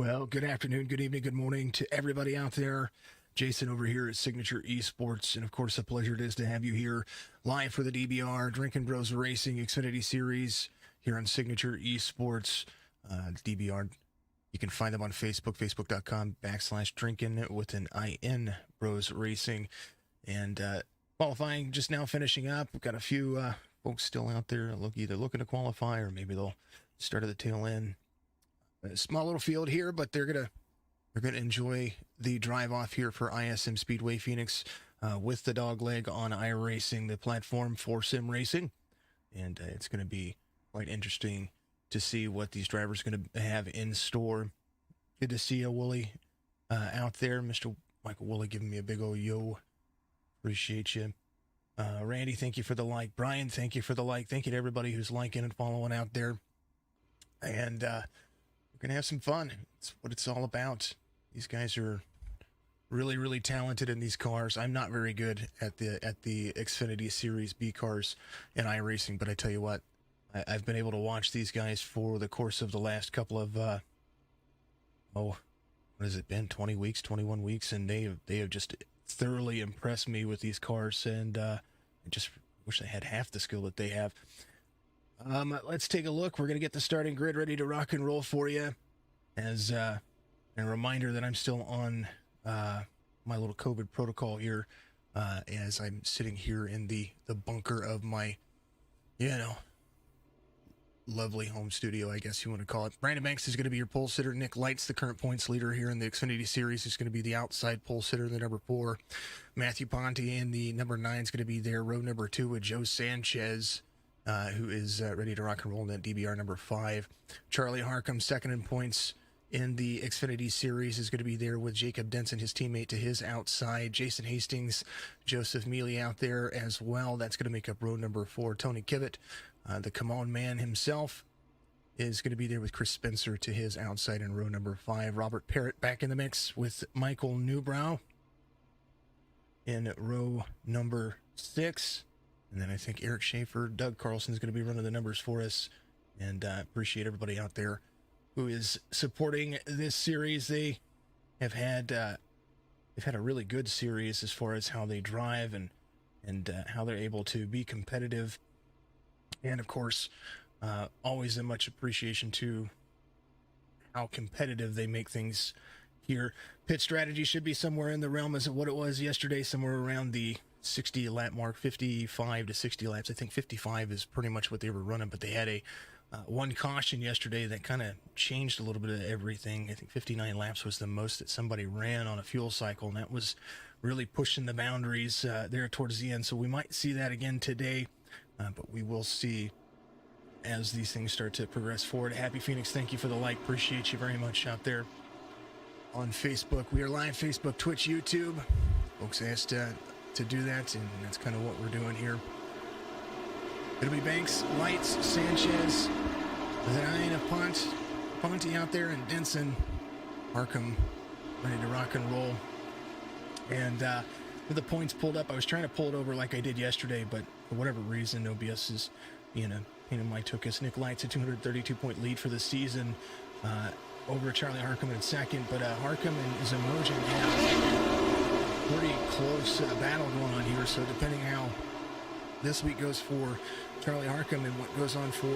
Well, good afternoon, good evening, good morning to everybody out there. Jason over here at Signature Esports, and of course, a pleasure it is to have you here live for the DBR Drinking Bros Racing Xfinity Series here on Signature Esports. DBR, you can find them on Facebook, facebook.com/drinking with an IN Bros Racing. And qualifying just now finishing up. We've got a few folks still out there either looking to qualify or maybe they'll start at the tail end. A small little field here, but they're gonna enjoy the drive off here for ISM Speedway Phoenix with the dog leg on iRacing, the platform for sim racing, and it's gonna be quite interesting to see what these drivers are gonna have in store. Good to see you, Wooly, out there, Mr. Michael Wooly, giving me a big old yo. Appreciate you. Randy, thank you for the like. Brian, thank you for the like. Thank you to everybody who's liking and following out there. And we're gonna have some fun. It's what it's all about. These guys are really, really talented in these cars. I'm not very good at the Xfinity Series B cars and iRacing, but I tell you what, I've been able to watch these guys for the course of the last couple of what has it been? 20 weeks, 21 weeks, and they have just thoroughly impressed me with these cars, and I just wish I had half the skill that they have. Let's take a look. We're going to get the starting grid ready to rock and roll for you. As a reminder that I'm still on my little COVID protocol here, as I'm sitting here in the bunker of my, lovely home studio, I guess you want to call it. Brandon Banks is going to be your pole sitter. Nick Leitz, the current points leader here in the Xfinity Series, is going to be the outside pole sitter, the number 4. Matthew Ponte in the number 9 is going to be there, row number 2 with Joe Sanchez, who is ready to rock and roll in that DBR number 5. Charlie Harcum, second in points in the Xfinity Series, is going to be there with Jacob Denson, his teammate, to his outside. Jason Hastings, Joseph Mealy out there as well. That's going to make up row number 4. Tony Kivett, the come on man himself, is going to be there with Chris Spencer to his outside in row number 5. Robert Parrott back in the mix with Michael Newbrow in row number 6. And then I think Eric Schaefer, Doug Carlson is going to be running the numbers for us. And appreciate everybody out there who is supporting this series. They have had they've had a really good series as far as how they drive and how they're able to be competitive. And of course, always a much appreciation to how competitive they make things here. Pit strategy should be somewhere in the realm as of what it was yesterday, somewhere around the 60 lap mark, 55 to 60 laps. I think 55 is pretty much what they were running, but they had a one caution yesterday that kind of changed a little bit of everything. I think 59 laps was the most that somebody ran on a fuel cycle, and that was really pushing the boundaries there towards the end. So we might see that again today, but we will see as these things start to progress forward. Happy Phoenix, thank you for the like. Appreciate you very much out there on Facebook. We are live, Facebook, Twitch, YouTube. Folks asked to do that, and that's kind of what we're doing here. It'll be Banks, Leitz, Sanchez, the 9 of Ponte out there, and Denson, Harcum, ready to rock and roll. And with the points pulled up, I was trying to pull it over like I did yesterday, but for whatever reason, OBS is, Mike took us. Nick Leitz, a 232-point lead for the season, over Charlie Harcum in second, but Harcum and Zemojan have pretty close battle going on here, so depending how this week goes for Charlie Harcum and what goes on for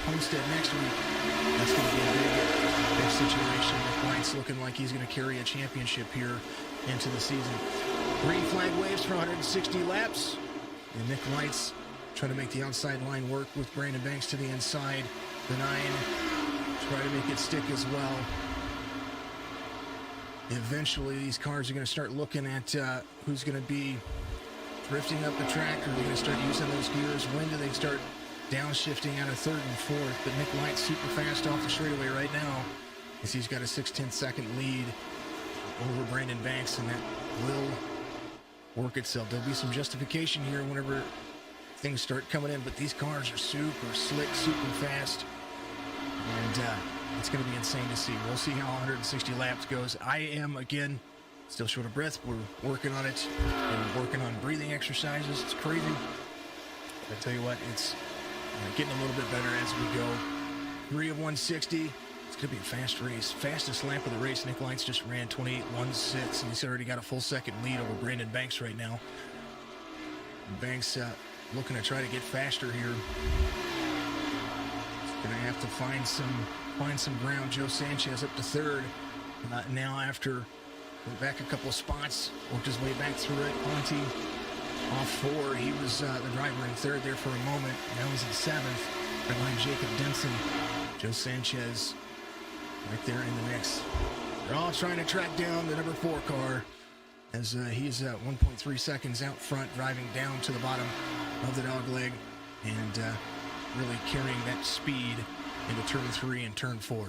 Homestead next week, that's going to be a big situation. Nick Leitz looking like he's going to carry a championship here into the season. Green flag waves for 160 laps, and Nick Leitz trying to make the outside line work with Brandon Banks to the inside. The 9 try to make it stick as well. Eventually, these cars are going to start looking at who's going to be drifting up the track. Are they going to start using those gears? When do they start downshifting out of 3rd and 4th? But Nick Leitz super fast off the straightaway right now, as he's got a 6/10 second lead over Brandon Banks, and that will work itself. There'll be some justification here whenever things start coming in, but these cars are super slick, super fast, and it's going to be insane to see. We'll see how 160 laps goes. I am, again, still short of breath. We're working on it, and working on breathing exercises. It's crazy. But I tell you what, it's getting a little bit better as we go. 3 of 160. It's Could be a fast race. Fastest lap of the race. Nick Leitz just ran 28.16, and he's already got a full second lead over Brandon Banks right now. Banks looking to try to get faster here. Gonna have to find some ground. Joe Sanchez up to third. Now after went back a couple of spots, worked his way back through it. Ponte off 4. He was the driver in third there for a moment. Now he's in 7th. Behind Jacob Denson. Joe Sanchez right there in the mix. They're all trying to track down the number 4 car as he's 1.3 seconds out front, driving down to the bottom of the dog leg and really carrying that speed into turn 3 and turn 4.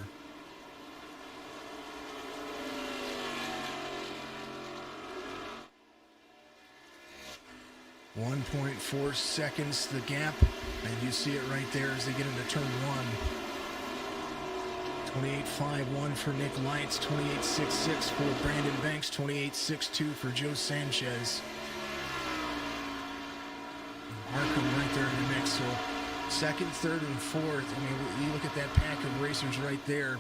.4 seconds the gap, and you see it right there as they get into turn 1. 28.51 for Nick Leitz, 28.66 for Brandon Banks, 28.62 for Joe Sanchez. Markham right there in the mix. So second, third, and fourth. I mean, you look at that pack of racers right there.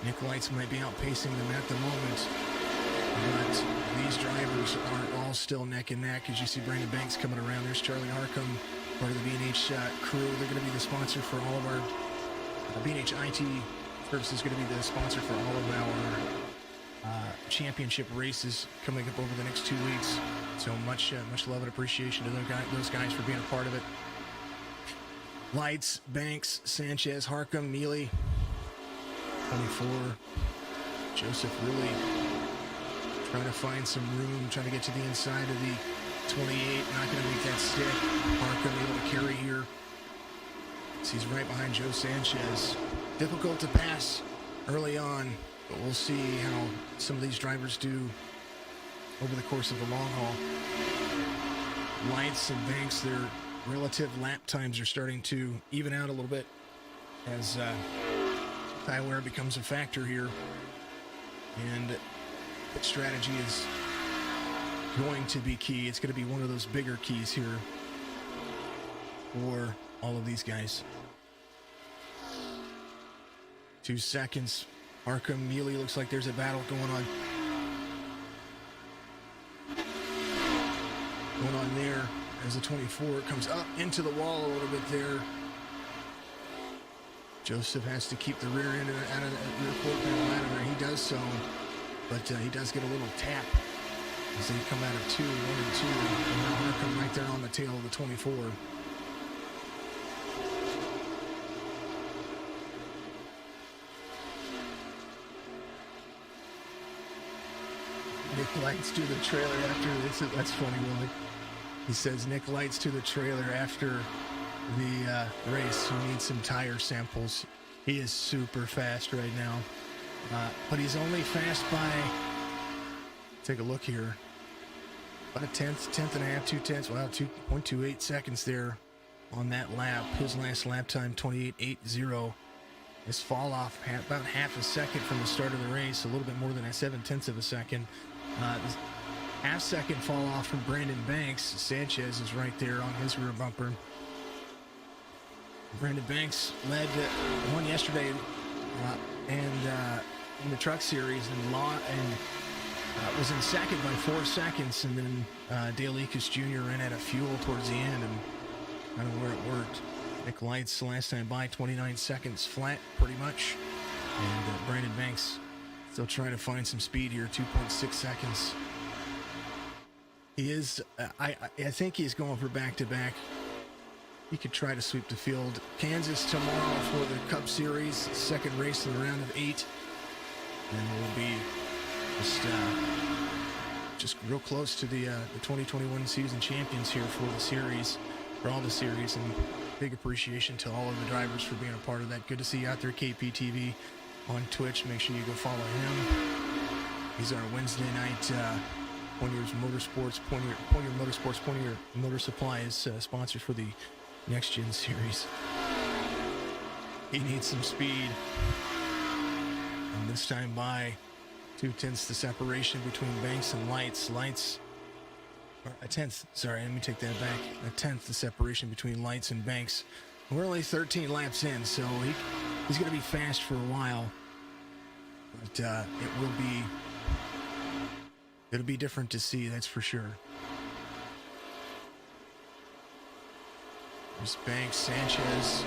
Nick Leitz might be outpacing them at the moment, but these drivers are all still neck and neck. As you see Brandon Banks coming around, there's Charlie Harcum, part of the B&H crew. They're going to be the sponsor for all of our B&H IT Service is going to be the sponsor for all of our championship races coming up over the next 2 weeks. So much love and appreciation to those guys for being a part of it. Leitz, Banks, Sanchez, Harcum, Mealy, 24. Joseph really trying to find some room, trying to get to the inside of the 28. Not going to make that stick. Harcum able to carry here. So he's right behind Joe Sanchez. Difficult to pass early on, but we'll see how some of these drivers do over the course of the long haul. Leitz and Banks, their relative lap times are starting to even out a little bit as tire wear becomes a factor here. And pit strategy is going to be key. It's going to be one of those bigger keys here for all of these guys. 2 seconds. Harcum, Mealy, looks like there's a battle going on. There as the 24 comes up into the wall a little bit there. Joseph has to keep the rear end out of the rear quarter panel out of there. He does so, but he does get a little tap as they come out of 2, 1 and 2. And now Harcum right there on the tail of the 24. Nick Leitz to the trailer after this. That's funny, Willie. He says Nick Leitz to the trailer after the race. He needs some tire samples. He is super fast right now. But he's only fast by, take a look here, about a tenth and a half, 2/10. Wow, 2.28 seconds there on that lap. His last lap time, 28.80. His fall off about half a second from the start of the race, a little bit more than a 7/10 of a second. Half-second fall off from Brandon Banks. Sanchez is right there on his rear bumper. Brandon Banks led won yesterday and in the Truck Series and was in second by 4 seconds, and then Dale Ekus Jr. ran out of fuel towards the end, and kind of where it worked. Nick Leitz last time by 29 seconds flat, pretty much, and Brandon Banks still trying to find some speed here, 2.6 seconds. He is, I think he's going for back-to-back. He could try to sweep the field. Kansas tomorrow for the Cup Series, second race in the round of 8. And we'll be just real close to the 2021 season champions here for the series, for all the series. And big appreciation to all of the drivers for being a part of that. Good to see you out there, KPTV on Twitch. Make sure you go follow him. He's our Wednesday night Pointier's Motorsports, Pointier Motorsports, Pointier Motor Supply is sponsor for the Next Gen Series. He needs some speed. And this time by 2/10 the separation between Banks and Leitz. A tenth the separation between Leitz and Banks. We're only 13 laps in, so he's going to be fast for a while. But it'll be different to see, that's for sure. There's Banks, Sanchez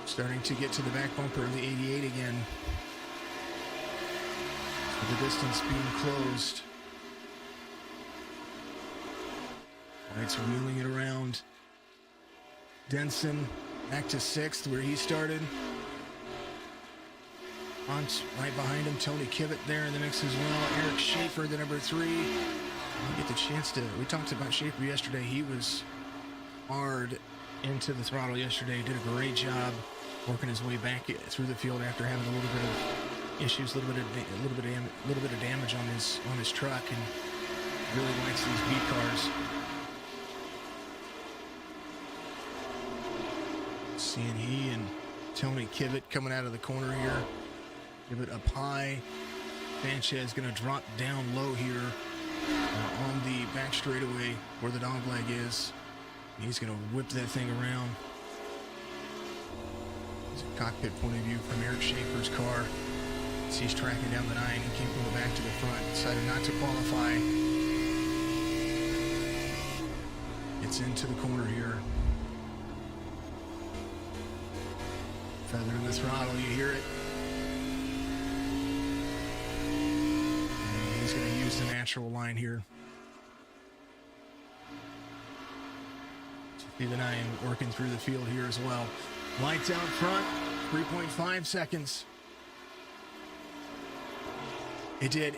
starting to get to the back bumper of the 88 again. So the distance being closed. Leitz wheeling it around. Denson back to 6th where he started. Hunt right behind him. Tony Kibbett there in the mix as well. Eric Schaefer, the number 3. We get the chance to. We talked about Schaefer yesterday. He was hard into the throttle yesterday. Did a great job working his way back through the field after having a little bit of issues, a little bit of damage on his truck, and really likes these beat cars. Seeing he and Tony Kibbett coming out of the corner here. Kibbett up high. Sanchez going to drop down low here on the back straightaway where the dog leg is. He's going to whip that thing around. There's a cockpit point of view from Eric Schaefer's car. As he's tracking down the 9. He came from the back to the front. Decided not to qualify. Gets into the corner here. Feather in the throttle, you hear it. And he's going to use the natural line here. See the 9 working through the field here as well. Lights out front, 3.5 seconds. It did.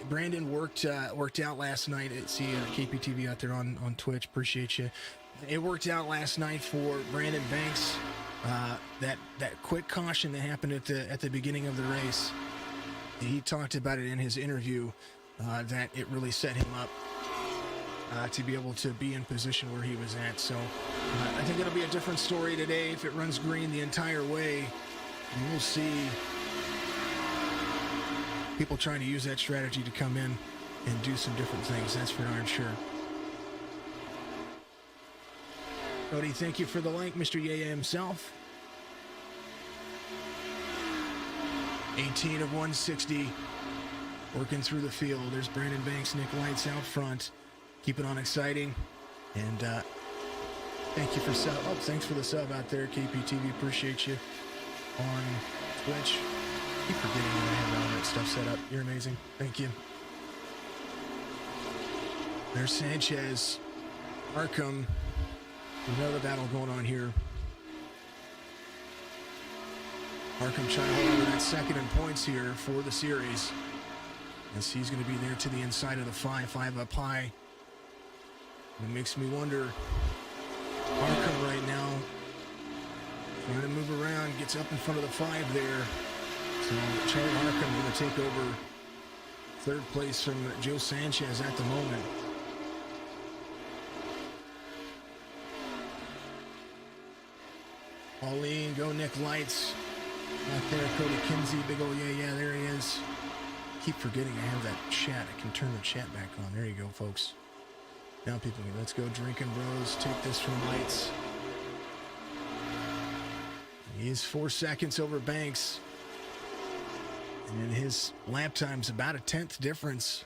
Brandon worked out last night. See KPTV out there on Twitch. Appreciate you. It worked out last night for Brandon Banks. That quick caution that happened at the beginning of the race. He talked about it in his interview. That it really set him up to be able to be in position where he was at. So I think it'll be a different story today if it runs green the entire way. And we'll see people trying to use that strategy to come in and do some different things. That's for darn sure. Cody, thank you for the link, Mr. Yaya himself. 18 of 160. Working through the field. There's Brandon Banks, Nick Leitz out front. Keep it on exciting. And thank you for sub. Oh, thanks for the sub out there, KPTV. Appreciate you on Twitch. Keep forgetting that I have all that stuff set up. You're amazing. Thank you. There's Sanchez. Markham. Another battle going on here. Markham trying to hold on to that second in points here for the series. As he's going to be there to the inside of the 5 up high. It makes me wonder. Markham right now trying to move around, gets up in front of the 5 there. So Charlie Markham going to take over 3rd place from Joe Sanchez at the moment. Pauline, go Nick Leitz. Out there, Cody Kinsey, big old yeah, there he is. Keep forgetting I have that chat. I can turn the chat back on. There you go, folks. Now people, let's go Drinking Bros. Take this from Leitz. He's 4 seconds over Banks. And his lap time's about a 10th difference.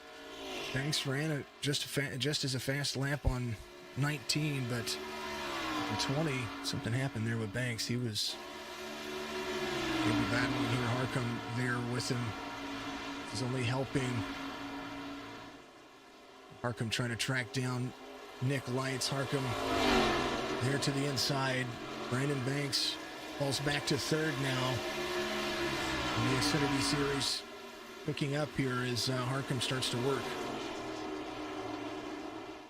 Banks ran just as a fast lap on 19, but in 20, something happened there with Banks. He was maybe battling here. Harcum there with him. He's only helping. Harcum trying to track down Nick Leitz. Harcum there to the inside. Brandon Banks falls back to 3rd now. And the Xfinity Series picking up here as Harcum starts to work.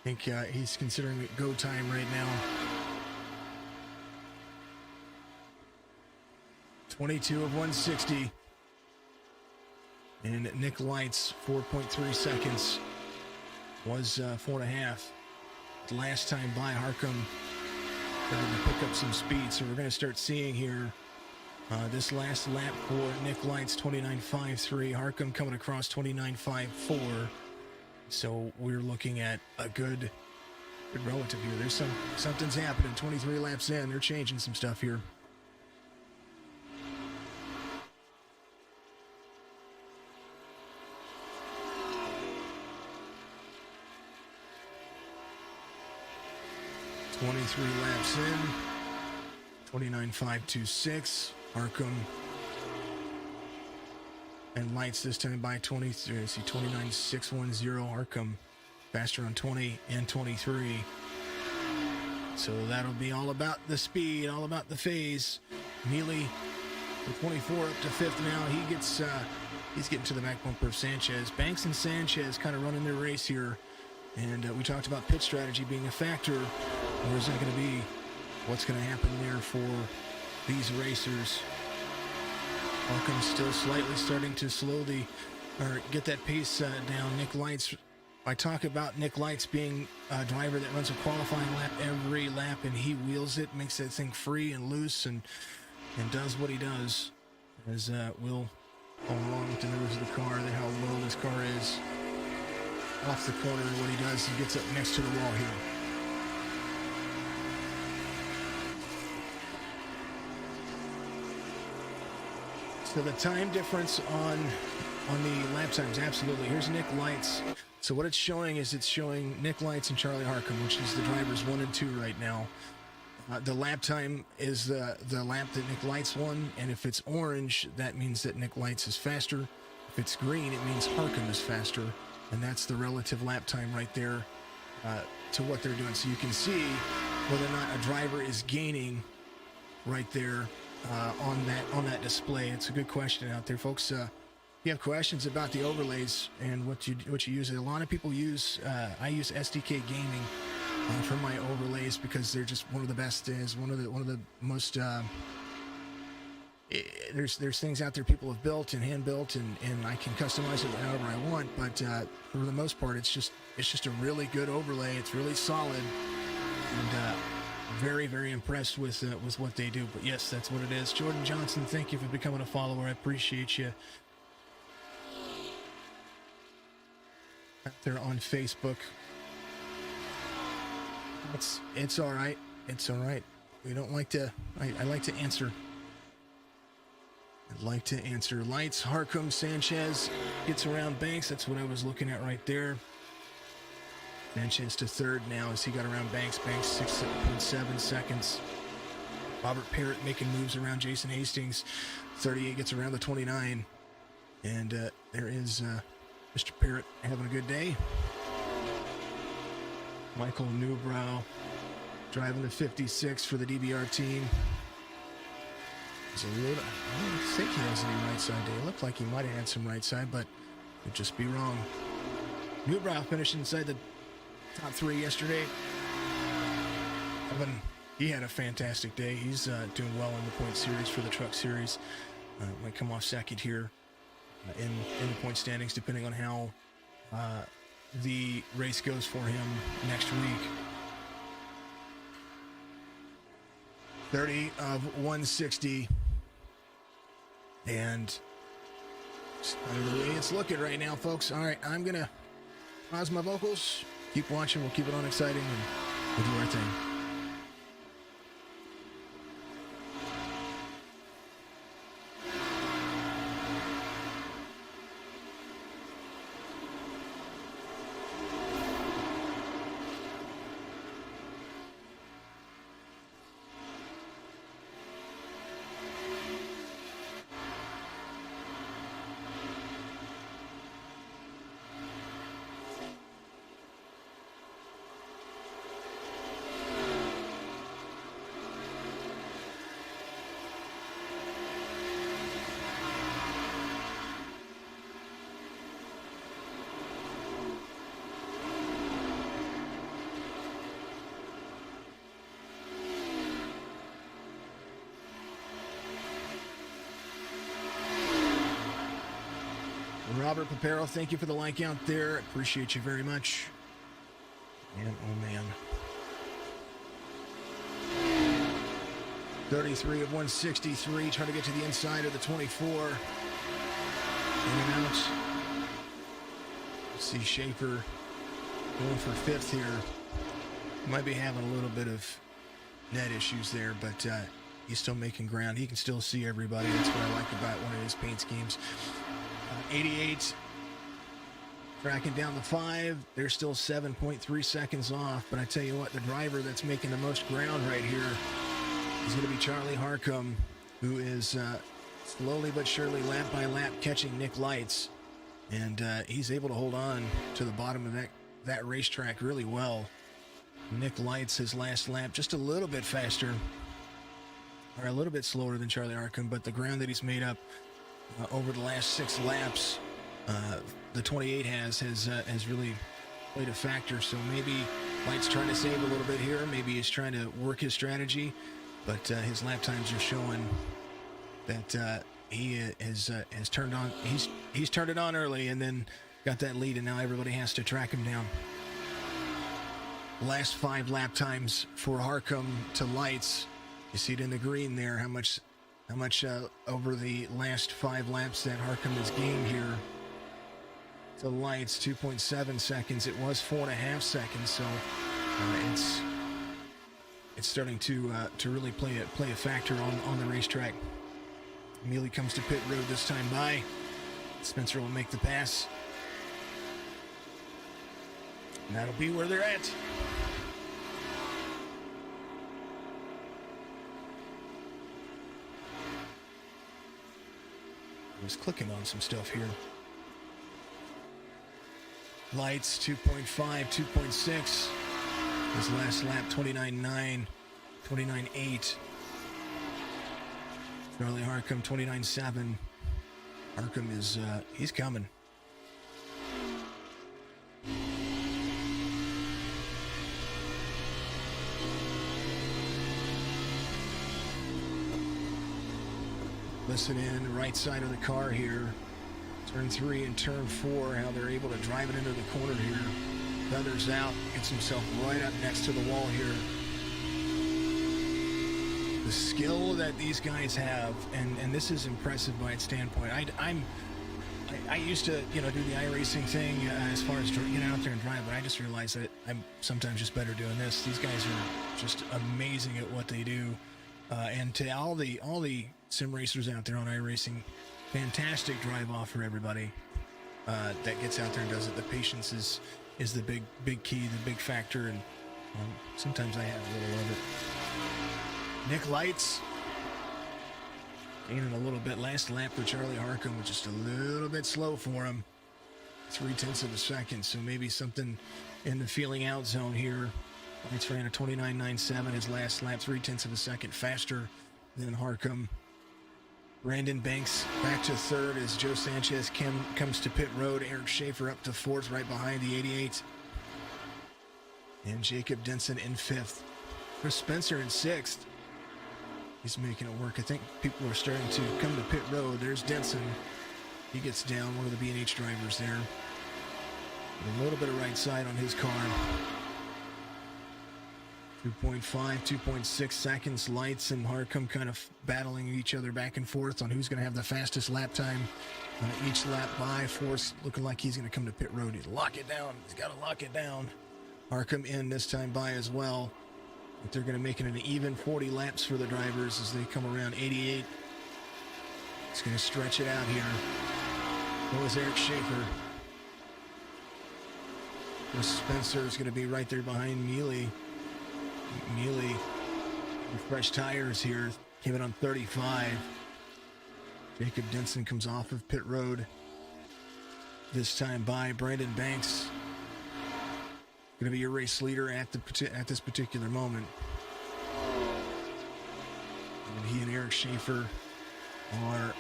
I think he's considering it go time right now. 22 of 160. And Nick Leitz, 4.3 seconds. Was 4.5. Last time by, Harcum started to pick up some speed. So we're going to start seeing here this last lap for Nick Leitz, 29.53. Harcum coming across 29.54. So we're looking at a good relative here. There's something's happening. 23 laps in, they're changing some stuff here. 23 laps in. 29.526. Harcum and Leitz this time by 23. See 29.610. Harcum faster on 20 and 23. So that'll be all about the speed, all about the phase. Neely, the 24 up to fifth now. He's getting to the back bumper of Sanchez. Banks and Sanchez kind of running their race here. And we talked about pit strategy being a factor. Where's that going to be? What's going to happen there for these racers? Harcum's still slightly starting to get that pace down. Nick Leitz, I talk about Nick Leitz being a driver that runs a qualifying lap every lap, and he wheels it, makes that thing free and loose, and does what he does. As we'll follow along with the numbers of the car, how low this car is off the corner, and what he does, he gets up next to the wall here. So the time difference on the lap times, absolutely. Here's Nick Leitz. So what it's showing is Nick Leitz and Charlie Harcum, which is the drivers 1 and 2 right now. The lap time is the lap that Nick Leitz won, and if it's orange, that means that Nick Leitz is faster. If it's green, it means Harcum is faster, and that's the relative lap time right there to what they're doing. So you can see whether or not a driver is gaining right there on that display. It's a good question out there, folks. If you have questions about the overlays and what you use, a lot of people use. I use SDK Gaming for my overlays because they're just one of the best. Is one of the most. There's things out there people have built and hand built, and I can customize it however I want. But for the most part, it's just a really good overlay. It's really solid, and very, very impressed with what they do. But yes, that's what it is. Jordan Johnson, thank you for becoming a follower. I appreciate you. Out there on Facebook. It's all right. It's all right. We don't like to. I like to answer. I'd like to answer. Leitz, Harcum, Sanchez gets around Banks. That's what I was looking at right there. Sanchez to third now as he got around Banks. Banks 6.7 seconds. Robert Parrott making moves around Jason Hastings. 38 gets around the 29. And there is Mr. Parrott having a good day. Michael Newbrow driving the 56 for the DBR team. I don't think he has any right side day. It looked like he might have had some right side, but could just be wrong. Newbrow finished inside the top 3 yesterday. He had a fantastic day. He's doing well in the point series for the truck series. Might come off second here in the point standings, depending on how the race goes for him next week. 30 of 160. And the way it's looking right now, folks. All right, I'm going to pause my vocals. Keep watching. We'll keep it on exciting, and we'll do our thing. Robert Papero, thank you for the like out there. Appreciate you very much. Man, oh man. 33 of 163, trying to get to the inside of the 24. In and out. See Schaefer going for fifth here. Might be having a little bit of net issues there, but he's still making ground. He can still see everybody. That's what I like about one of his paint schemes. 88 Tracking down the 5. They're still 7.3 seconds off. But I tell you what, the driver that's making the most ground right here is going to be Charlie Harcum, who is slowly but surely, lap by lap, catching Nick Leitz. And he's able to hold on to the bottom of that racetrack really well. Nick Leitz, his last lap, just a little bit faster, or a little bit slower than Charlie Harcum, but the ground that he's made up over the last 6 laps, the 28 has really played a factor. So maybe Leitz trying to save a little bit here. Maybe he's trying to work his strategy, but his lap times are showing that he has turned on. He's turned it on early and then got that lead, and now everybody has to track him down. Last 5 lap times for Harcum to Leitz. You see it in the green there. How much over the last 5 laps that Harcum has gained here to Leitz. 2.7 seconds. It was 4.5 seconds. So it's starting to really play a factor on the racetrack. Mealy comes to pit road this time by. Spencer will make the pass. And that'll be where they're at. I was clicking on some stuff here. Leitz 2.5, 2.6. His last lap 29.9, 29.8. Charlie Harcum 29.7. Harcum is he's coming. Listen in, right side of the car here. Turn 3 and turn 4, how they're able to drive it into the corner here. Feathers out, gets himself right up next to the wall here. The skill that these guys have, and this is impressive by its standpoint. I used to, do the iRacing thing as far as get out there and drive, but I just realized that I'm sometimes just better doing this. These guys are just amazing at what they do. And to all the sim racers out there on iRacing, fantastic drive off for everybody that gets out there and does it. The patience is the big key, the big factor, and sometimes I have a little of it. Nick Leitz gaining a little bit. Last lap for Charlie Harcum was just a little bit slow for him. 0.3 of a second, so maybe something in the feeling out zone here. Leitz ran a 29.97. His last lap, 0.3 of a second faster than Harcum. Brandon Banks back to 3rd as Joe Sanchez comes to pit road. Eric Schaefer up to 4th, right behind the 88. And Jacob Denson in 5th. Chris Spencer in 6th. He's making it work. I think people are starting to come to pit road. There's Denson. He gets down, one of the B&H drivers there. A little bit of right side on his car. 2.5, 2.6 seconds. Leitz and Harcum kind of battling each other back and forth on who's going to have the fastest lap time each lap by. Force looking like he's going to come to pit road. He's lock it down. He's got to lock it down. Harcum in this time by as well. But they're going to make it an even 40 laps for the drivers as they come around 88. It's going to stretch it out here. That was Eric Schaefer. Spencer is going to be right there behind Mealy. Mealy, fresh tires here, came in on 35. Jacob Denson comes off of pit road. This time by Brandon Banks. Going to be your race leader at this particular moment. And he and Eric Schaefer are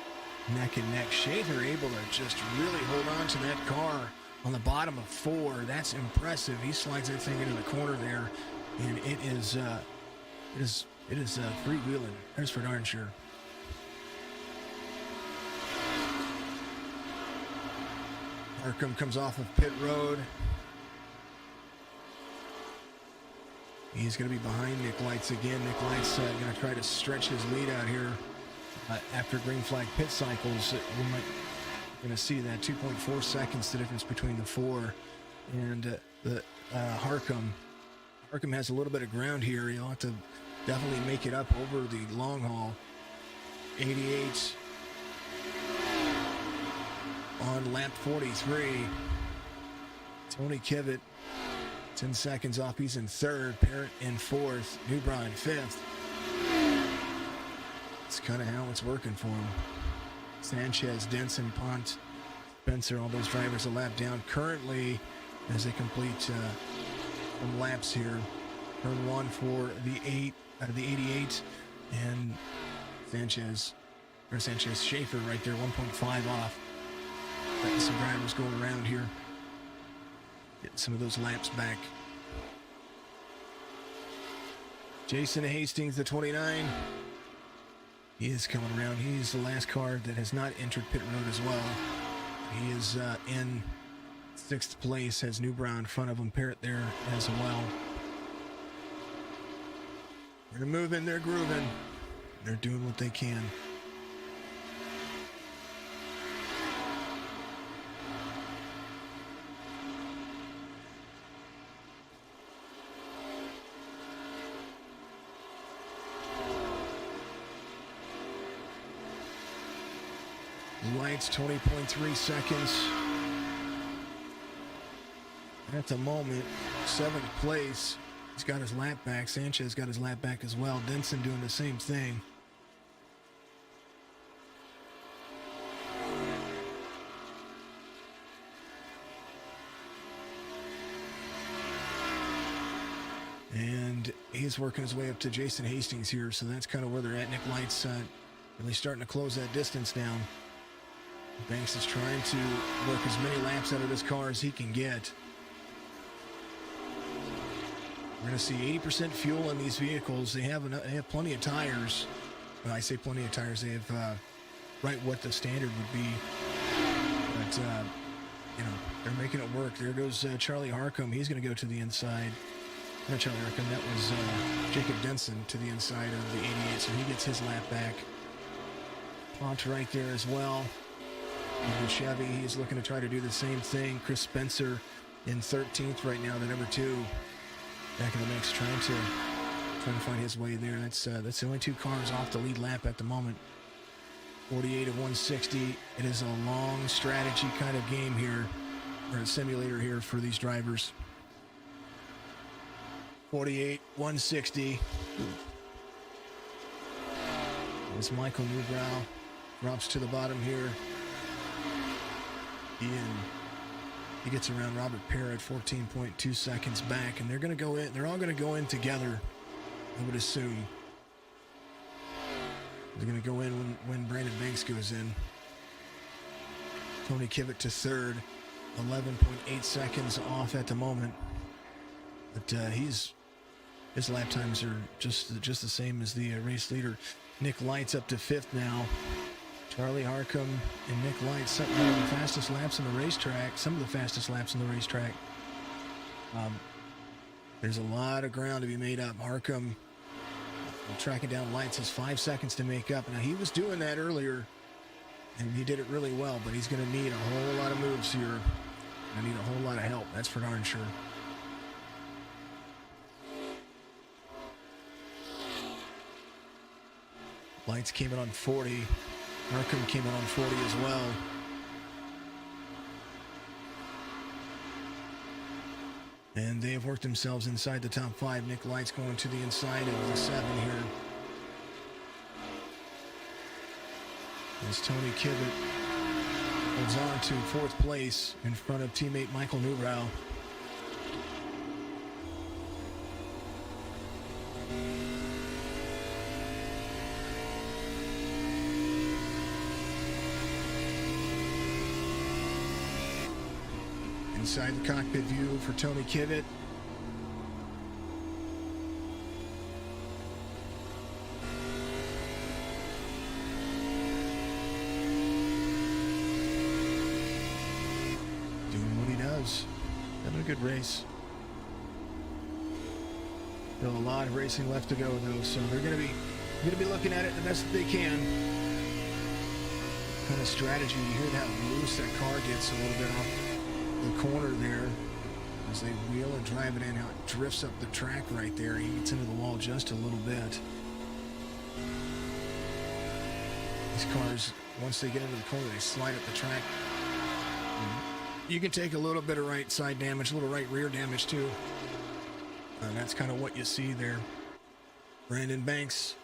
neck and neck. Schaefer able to just really hold on to that car on the bottom of 4. That's impressive. He slides that thing into the corner there. And it is freewheeling. That's for darn sure. Harcum comes off of pit road. He's going to be behind Nick Leitz again. Nick Leitz going to try to stretch his lead out here after green flag pit cycles. We might going to see that 2.4 seconds, the difference between the 4 and the Harcum. Harcum has a little bit of ground here. He'll have to definitely make it up over the long haul. 88 on lap 43. Tony Kivitt, 10 seconds off. He's in third. Parrott in fourth. Newbrow in fifth. It's kind of how it's working for him. Sanchez, Denson, Pont, Spencer, all those drivers a lap down currently as they complete some laps here. Turn one for the 88, and Sanchez Schaefer right there, 1.5 off. Letting some drivers go around here. Getting some of those laps back. Jason Hastings, the 29. He is coming around. He's the last car that has not entered pit road as well. He is in 6th place, has Newbrow in front of him. Parrott there as well. They're moving, they're grooving. They're doing what they can. Leitz, 20.3 seconds. At the moment, 7th place. He's got his lap back. Sanchez got his lap back as well. Denson doing the same thing. And he's working his way up to Jason Hastings here, so that's kind of where they're at. Nick Leitz really starting to close that distance down. Banks is trying to work as many laps out of this car as he can get. We're going to see 80% fuel in these vehicles. They have plenty of tires. When I say plenty of tires, they have right what the standard would be. But, you know, they're making it work. There goes Charlie Harcum. He's going to go to the inside. Not Charlie Harcum. That was Jacob Denson to the inside of the 88, so he gets his lap back. Pont right there as well. And Chevy, he's looking to try to do the same thing. Chris Spencer in 13th right now, the number 2. Back in the mix, trying to find his way there. That's the only 2 cars off the lead lap at the moment. 48 of 160. It is a long strategy kind of game here, or a simulator here for these drivers. 48, 160. As Michael Newbrow drops to the bottom here. He gets around Robert Parrott, 14.2 seconds back, and they're going to go in. They're all going to go in together, I would assume. They're going to go in when Brandon Banks goes in. Tony Kivitt to third, 11.8 seconds off at the moment. But his lap times are just the same as the race leader. Nick Leitz up to 5th now. Charlie Harcum and Nick Leitz, one of the fastest laps on the racetrack. Some of the fastest laps on the racetrack. There's a lot of ground to be made up. Harcum tracking down Leitz has 5 seconds to make up. Now, he was doing that earlier, and he did it really well, but he's going to need a whole lot of moves here. I need a whole lot of help. That's for darn sure. Leitz came in on 40. Harcum came in on 40 as well. And they have worked themselves inside the top 5. Nick Leitz going to the inside of the 7 here. As Tony Kivitt holds on to 4th place in front of teammate Michael Newbrow. Inside the cockpit view for Tony Kivitt. Doing what he does. Having a good race. Still a lot of racing left to go though, so they're going to be looking at it the best that they can. Kind of strategy. You hear how loose that car gets a little bit off the corner there as they wheel and drive it in, how it drifts up the track right there. He gets into the wall just a little bit. These cars, once they get into the corner, they slide up the track. You can take a little bit of right side damage, a little right rear damage too. And that's kind of what you see there. Brandon Banks.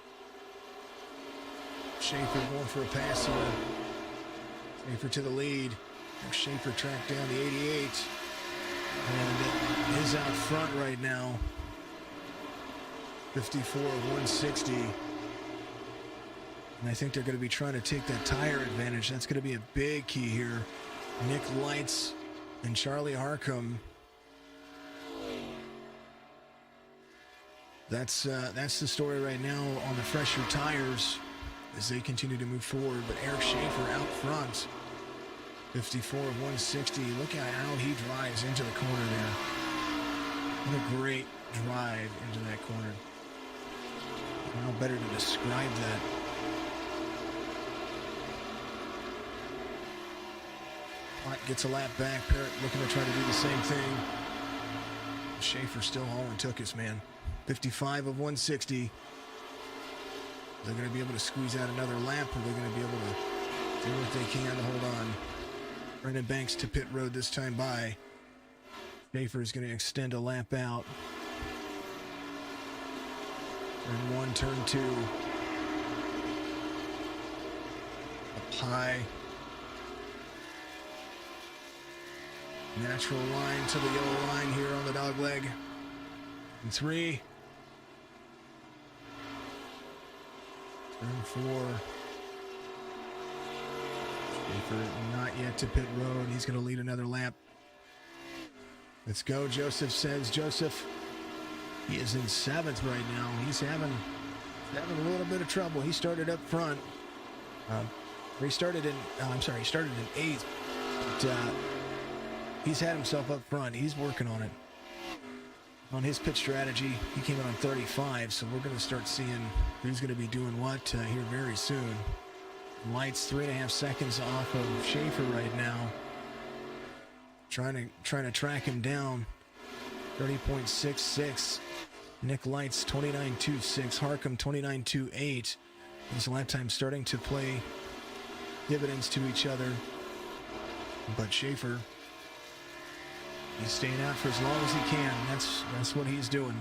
Schaefer going for a pass here. Schaefer to the lead. Schaefer tracked down the 88. And is out front right now. 54 of 160. And I think they're going to be trying to take that tire advantage. That's going to be a big key here. Nick Leitz and Charlie Harcum. That's the story right now on the fresher tires as they continue to move forward. But Eric Schaefer out front, 54 of 160. Look at how he drives into the corner there. What a great drive into that corner. How better to describe that? Ott gets a lap back. Parrott looking to try to do the same thing. Schaefer still hauling Tuchus, man. 55 of 160. They're going to be able to squeeze out another lap, or they're going to be able to do what they can to hold on. Brendan Banks to pit road this time by. Schaefer is going to extend a lap out. Turn 1, turn 2. Up high. Natural line to the yellow line here on the dog leg. And 3. Turn 4. Schaefer not yet to pit road. He's going to lead another lap. Let's go, Joseph says. Joseph, he is in 7th right now. He's having a little bit of trouble. He started up front. He started in 8th. But he's had himself up front. He's working on it. On his pit strategy, he came in on 35, so we're going to start seeing who's going to be doing what here very soon. Leitz 3.5 seconds off of Schaefer right now. Trying to track him down. 30.66. Nick Leitz 29.26. Harcum 29.28. His lap time starting to play dividends to each other. But Schaefer, he's staying out for as long as he can. That's what he's doing.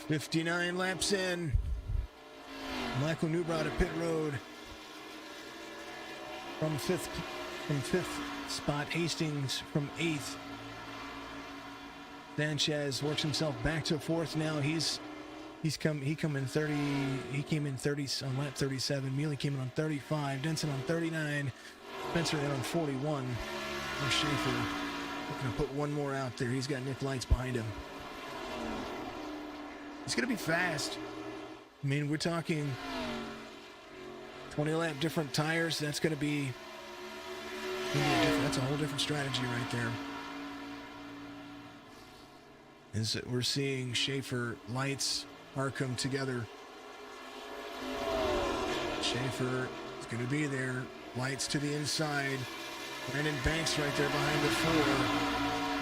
.59 laps in. Michael Newbrow to pit road. From fifth spot, Hastings from 8th. Sanchez works himself back to 4th now. He came in 30 on lap 37. Mealy came in on 35. Denson on 39. Spencer in on 41. And Schaefer looking to put one more out there. He's got Nick Leitz behind him. It's going to be fast. I mean, we're talking 20 lap different tires. That's going to be that's a whole different strategy right there. Is that we're seeing Schaefer, Leitz, Harcum together. Schaefer is going to be there. Leitz to the inside. Brandon Banks right there behind the 4.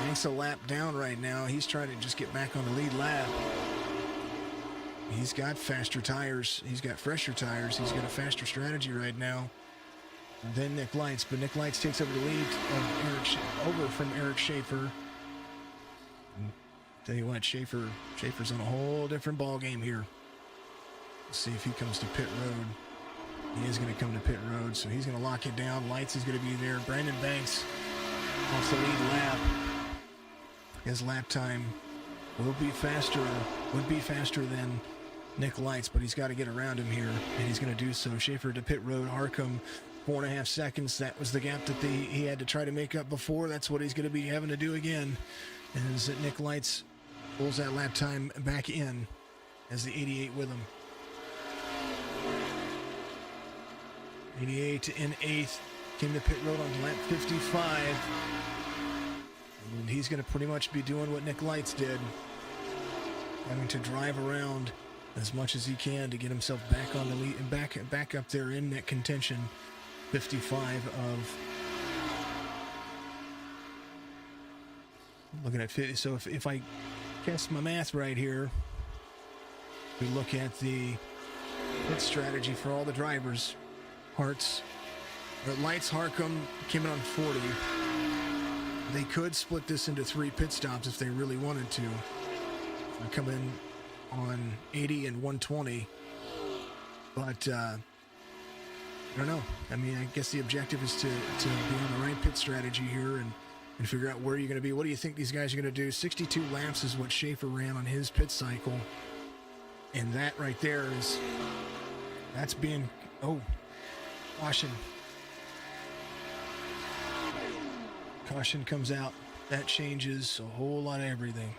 Banks a lap down right now. He's trying to just get back on the lead lap. He's got faster tires. He's got fresher tires. He's got a faster strategy right now than Nick Leitz. But Nick Leitz takes over the lead from Eric Schaefer. And tell you what, Schaefer's on a whole different ball game here. Let's see if he comes to pit road. He is going to come to pit road, so he's going to lock it down. Leitz is going to be there. Brandon Banks off the lead lap. His lap time would be faster than Nick Leitz, but he's got to get around him here, and he's going to do so. Schaefer to pit road. Harcum 4.5 seconds. That was the gap that he had to try to make up before. That's what he's going to be having to do again. As Nick Leitz pulls that lap time back in as the 88 with him. 88 in 8th. Came to pit road on lap 55. And he's going to pretty much be doing what Nick Leitz did. Having to drive around as much as he can to get himself back on the lead and back up there in that contention. 55 of, looking at 50. So if I guess my math right here, we look at the pit strategy for all the drivers. Leitz, Harcum came in on 40. They could split this into 3 pit stops if they really wanted to. Come in on 80 and 120. But I don't know. I mean, I guess the objective is to be on the right pit strategy here and figure out where you're going to be. What do you think these guys are going to do? 62 laps is what Schaefer ran on his pit cycle. And that right there that's being, caution. Caution comes out. That changes a whole lot of everything.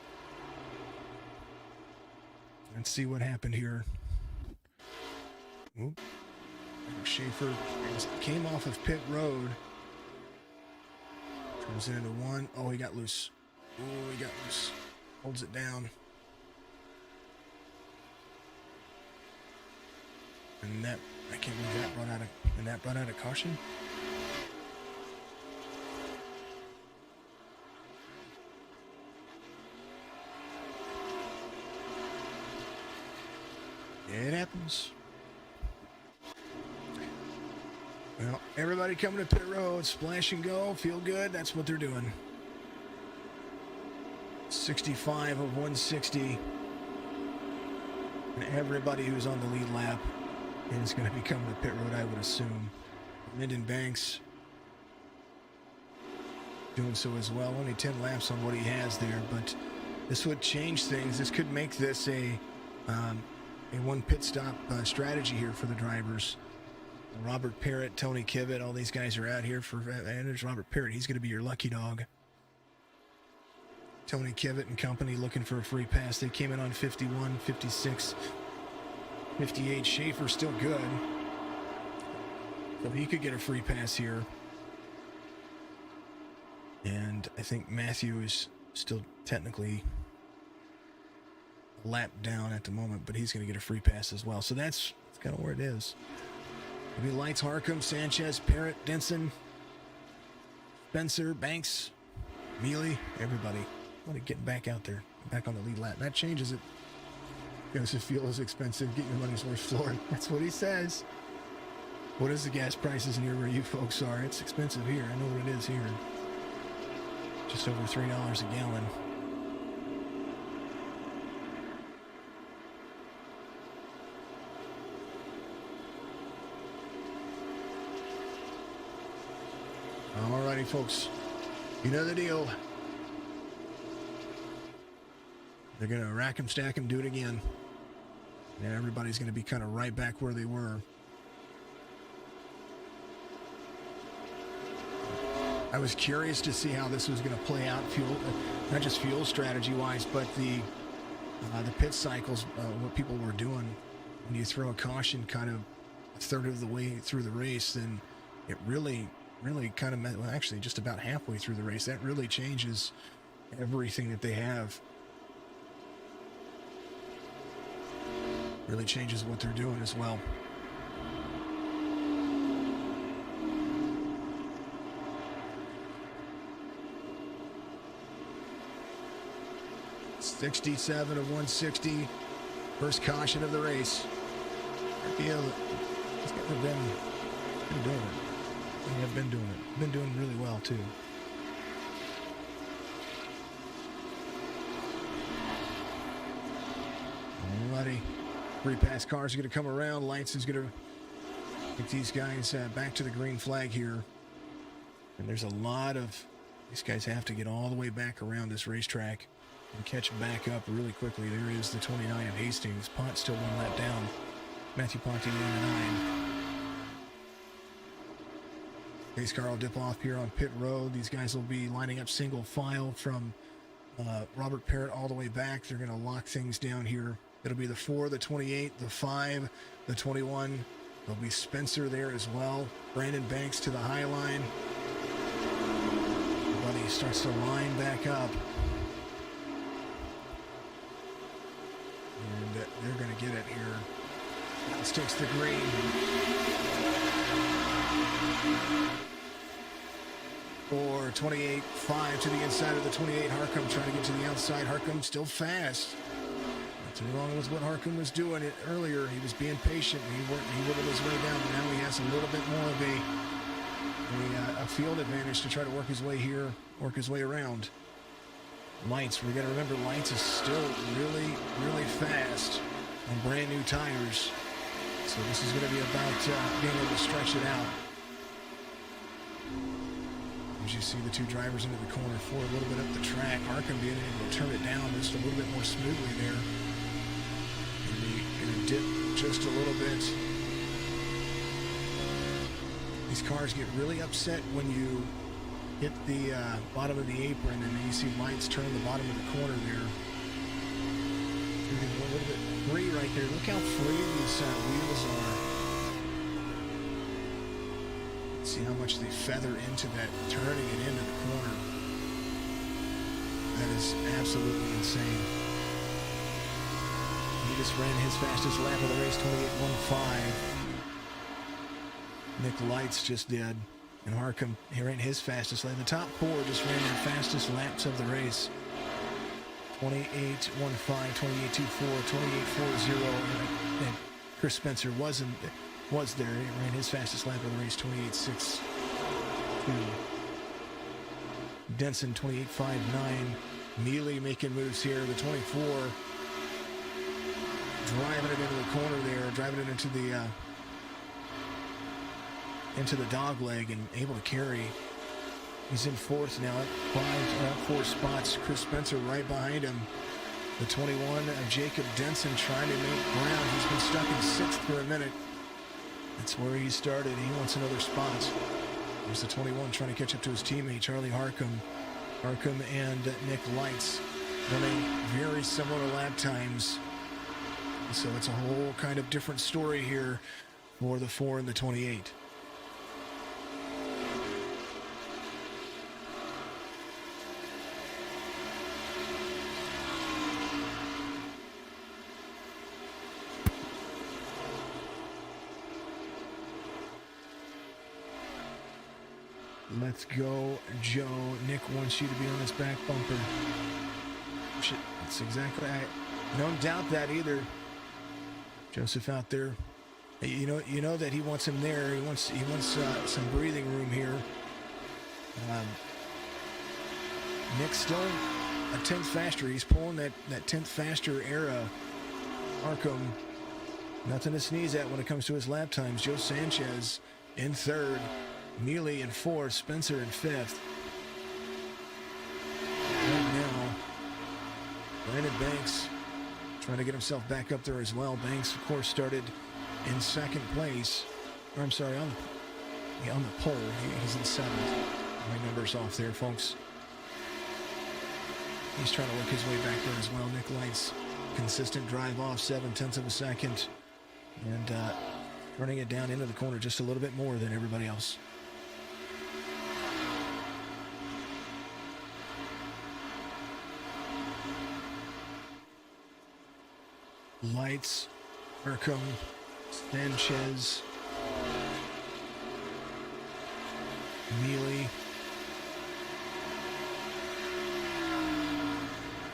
Let's see what happened here. Oop. Schaefer came off of pit road. Turns it into 1. Oh, he got loose. Oh, he got loose. Holds it down. And that, I can't believe that brought out a caution. It happens. Well, everybody coming to pit road, splash and go, feel good. That's what they're doing. 65 of 160. And everybody who's on the lead lap is going to be coming to pit road, I would assume. Lyndon Banks doing so as well. Only 10 laps on what he has there, but this would change things. This could make this a one pit stop strategy here for the drivers. Robert Parrott, Tony Kivet, all these guys are out here for, and there's Robert Parrott. He's going to be your lucky dog. Tony Kivet and company looking for a free pass. They came in on 51, 56, 58. Schaefer still good. So he could get a free pass here. And I think Matthew is still technically a lap down at the moment, but he's going to get a free pass as well. So that's kind of where it is. It'll be Leitz, Harcum, Sanchez, Parrott, Denson, Spencer, Banks, Mealy, everybody. Get back out there, back on the lead lap. That changes it. Because if fuel is expensive, get your money's worth floored. That's what he says. What is the gas prices near where you folks are? It's expensive here. I know what it is here. Just over $3 a gallon. Alrighty, folks. You know the deal. They're going to rack them, stack them, do it again. And everybody's going to be kind of right back where they were. I was curious to see how this was going to play out, not just fuel strategy-wise, but the pit cycles, what people were doing. When you throw a caution kind of a third of the way through the race, then it really kind of, well, actually just about halfway through the race, that really changes everything that they have. Really changes what they're doing as well. .67 of 160, first caution of the race. These guys have been doing it. They have been doing it. Been doing really well too. Alrighty. Free pass cars are going to come around. Leitz is going to get these guys back to the green flag here. And there's a lot of, these guys have to get all the way back around this racetrack and catch back up really quickly. There is the 29 of Hastings. Pont still 1 lap down. Matthew Ponte in the 9. Pace car will dip off here on pit road. These guys will be lining up single file from Robert Parrott all the way back. They're going to lock things down here. It'll be the 4, the 28, the 5, the 21. There'll be Spencer there as well. Brandon Banks to the high line. Everybody starts to line back up. And they're going to get it here. Leitz takes the green. For 28.5 to the inside of the 28. Harcum trying to get to the outside. Harcum still fast. Nothing wrong with what Harcum was doing earlier. He was being patient. He whittled his way down, but now he has a little bit more of a field advantage to try to work his way here, work his way around. Leitz, we got to remember, Leitz is still really, really fast on brand new tires. So this is going to be about being able to stretch it out. As you see the two drivers into the corner for a little bit up the track. Harcum being able to turn it down just a little bit more smoothly there. Going to dip just a little bit. These cars get really upset when you hit the bottom of the apron, and then you see Leitz turn the bottom of the corner there. A little bit free right there. Look how free these wheels are. See how much they feather into that, turning it into the corner. That is absolutely insane. He just ran his fastest lap of the race, 28.15. Nick Leitz just did. And Harcum, he ran his fastest lap. The top four just ran their fastest laps of the race. 28.15, 28.24, 28.40. And Chris Spencer was there. He ran his fastest lap of the race, 28.62. Denson, 28.59. Mealy making moves here. The 24 driving it into the corner there, driving it into the dog leg and able to carry. He's in fourth now, up 4 spots. Chris Spencer right behind him. The 21 of Jacob Denson trying to make ground. He's been stuck in sixth for a minute. That's where he started. He wants another spot. There's the 21 trying to catch up to his teammate, Charlie Harcum. Harcum and Nick Leitz running very similar lap times. So it's a whole kind of different story here for the 4 and the 28. Let's go, Joe. Nick wants you to be on his back bumper. Shit, that's exactly. I don't doubt that either. Joseph out there. You know that he wants him there. He wants some breathing room here. Nick's still a 10th faster. He's pulling that 10th faster era. Harcum, nothing to sneeze at when it comes to his lap times. Joe Sanchez in third. Mealy in fourth, Spencer in fifth. Right now, Brandon Banks trying to get himself back up there as well. Banks, of course, started in second place. Or I'm sorry, on the pole. He's in seventh. My number's off there, folks. He's trying to work his way back there as well. Nick Leitz, consistent drive off, 0.7 of a second. And running it down into the corner just a little bit more than everybody else. Leitz, Harcum, Sanchez, Mealy.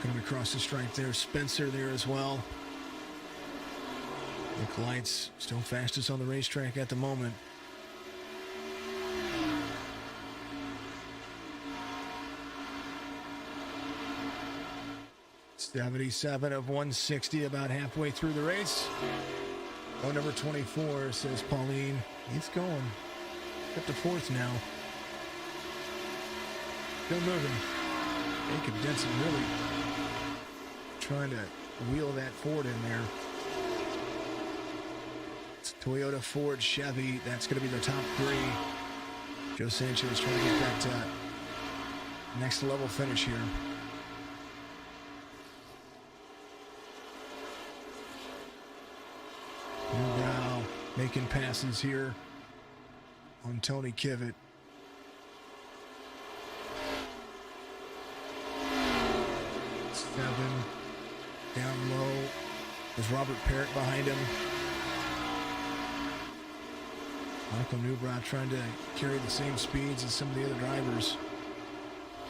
Coming across the stripe there. Spencer there as well. Nick Leitz still fastest on the racetrack at the moment. .77 of 160, about halfway through the race. Oh, number 24, says Pauline. He's going. Up to fourth now. Still moving. Jacob Denson really trying to wheel that Ford in there. It's Toyota, Ford, Chevy. That's going to be the top three. Joe Sanchez trying to get that next level finish here. Now making passes here on Tony Kivet. Seven down low. There's Robert Parrott behind him. Michael Newbrow trying to carry the same speeds as some of the other drivers.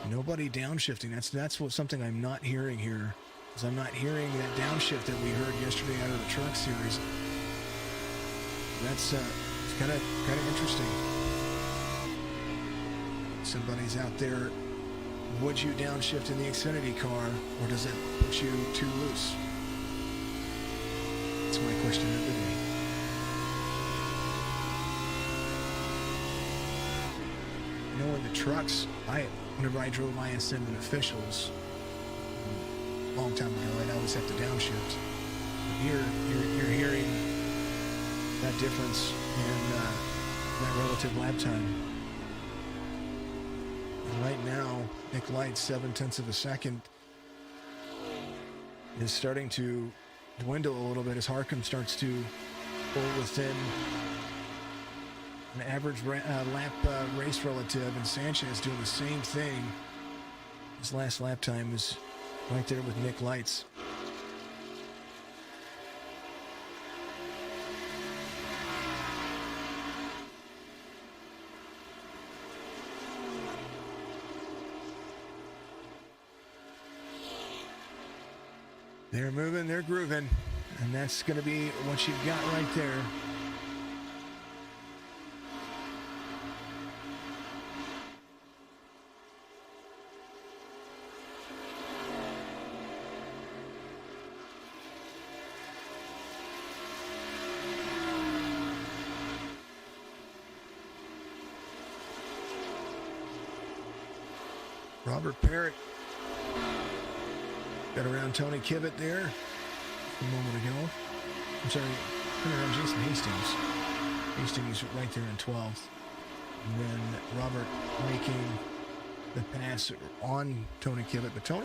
Nobody downshifting. That's something I'm not hearing here. Because I'm not hearing that downshift that we heard yesterday out of the Truck Series. That's it's kind of interesting. Somebody's out there. Would you downshift in the Xfinity car, or does it put you too loose? That's my question of the day. You know, in the trucks, whenever I drove ISM and officials a long time ago, I'd always have to downshift. But you're hearing that difference in that relative lap time. And right now, Nick Leitz, 0.7 of a second, is starting to dwindle a little bit as Harcum starts to pull within an average lap race relative, and Sanchez doing the same thing. His last lap time is right there with Nick Leitz. They're moving, they're grooving, and that's going to be what you've got right there. Robert Parrott got around Tony Kibbett there a moment ago. I'm sorry, got around Jason Hastings. Hastings right there in 12th. And then Robert making the pass on Tony Kibbett. But I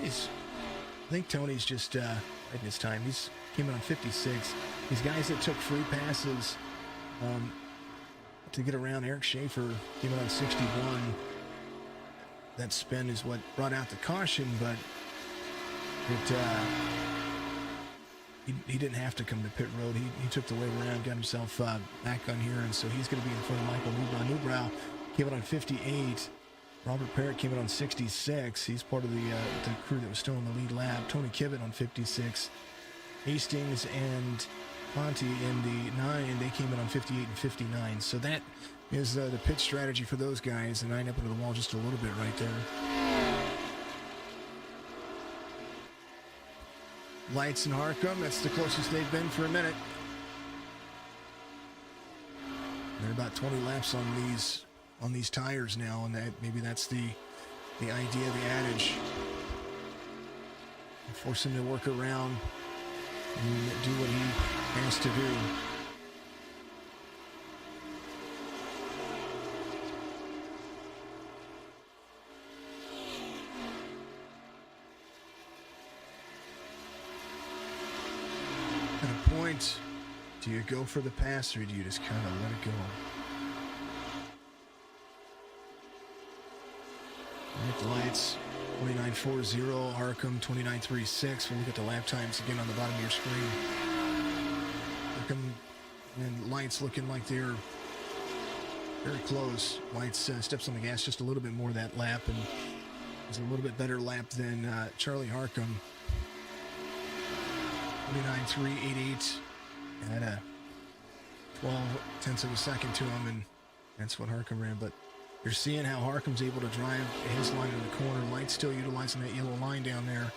think Tony's just right in his time. He's came in on 56. These guys that took free passes to get around Eric Schaefer came in on 61. That spin is what brought out the caution, but he didn't have to come to pit road. He took the way around, got himself back on here, and so he's going to be in front of Michael Newbrow. Newbrow came in on 58. Robert Parrott came in on 66. He's part of the crew that was still in the lead lap. Tony Kibbett on 56. Hastings and Ponte in the 9, they came in on 58 and 59. So that is the pit strategy for those guys, and 9 up into the wall just a little bit right there. Leitz and Harcum, that's the closest they've been for a minute. They're about 20 laps on these tires now, and maybe that's the idea, the adage. Force him to work around and do what he has to do. At a point, do you go for the pass or do you just kind of let it go? Nick Leitz, 29.40, Harcum, 29.36. We'll look at the lap times again on the bottom of your screen. Harcum and Leitz looking like they're very close. Leitz steps on the gas just a little bit more that lap and is a little bit better lap than Charlie Harcum. 29.388 at a 12/10 of a second to him, and that's what Harcum ran. But you're seeing how Harcum's able to drive his line in the corner. Leitz still utilizing that yellow line down there.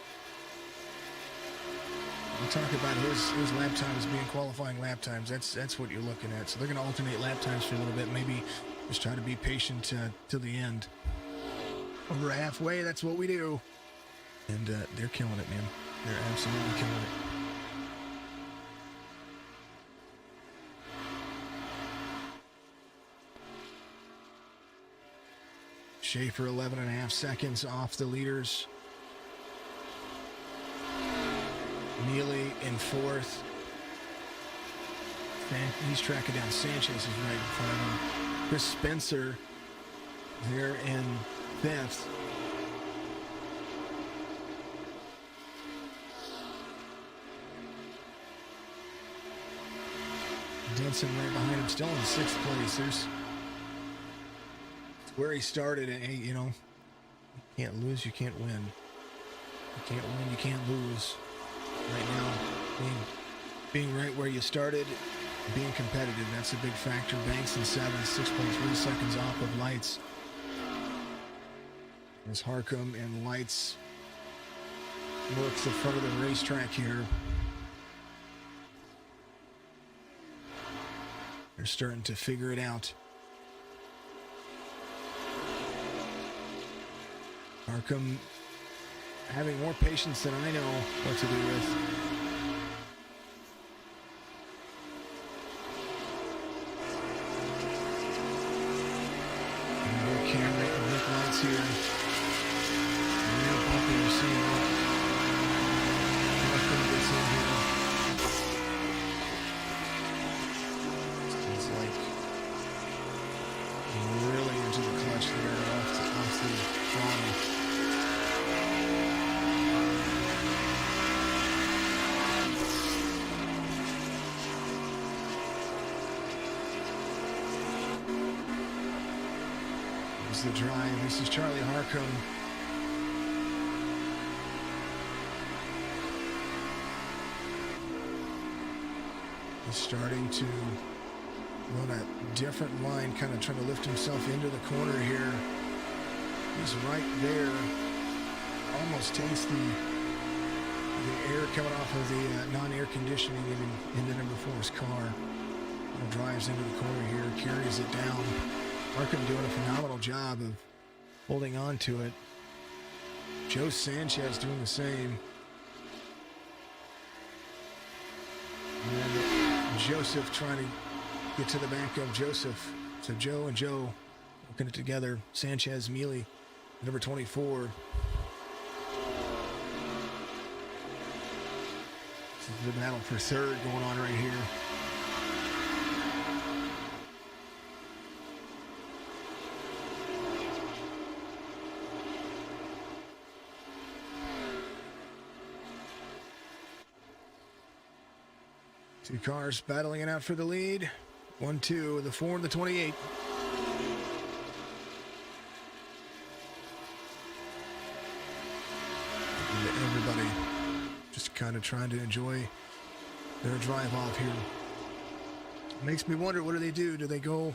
We talk about his lap times being qualifying lap times. That's what you're looking at. So they're going to alternate lap times for a little bit. Maybe just try to be patient till the end. Over halfway, that's what we do. And they're killing it, man. They're absolutely killing it. Schaefer 11.5 seconds off the leaders. Neely in 4th. He's tracking down Sanchez, is right in front of him. Chris Spencer there in 5th. Denson right behind him, still in sixth place. There's where he started, and hey, you know, you can't lose, you can't win. You can't win, you can't lose. Right now, being right where you started, being competitive, that's a big factor. Banks in 7th, 6.3 seconds off of Leitz. As Harcum and Leitz works the front of the racetrack here. They're starting to figure it out. Harcum having more patience than I know what to do with. Camera and Nick Leitz here. Real bumpy, you're seeing what Harcum gets in here. It's like really into the clutch there, off the throttle. The drive. This is Charlie Harcum. He's starting to run a different line, kind of trying to lift himself into the corner here. He's right there. Almost tastes the air coming off of the non-air conditioning into number 4's car. Drives into the corner here, carries it down. Harcum doing a phenomenal job of holding on to it. Joe Sanchez doing the same. And Joseph trying to get to the back of Joseph. So Joe and Joe working it together. Sanchez, Mealy, number 24. This is the battle for third going on right here. Two cars battling it out for the lead. 1-2, the 4 and the 28. Everybody just kind of trying to enjoy their drive off here. Makes me wonder, what do they do? Do they go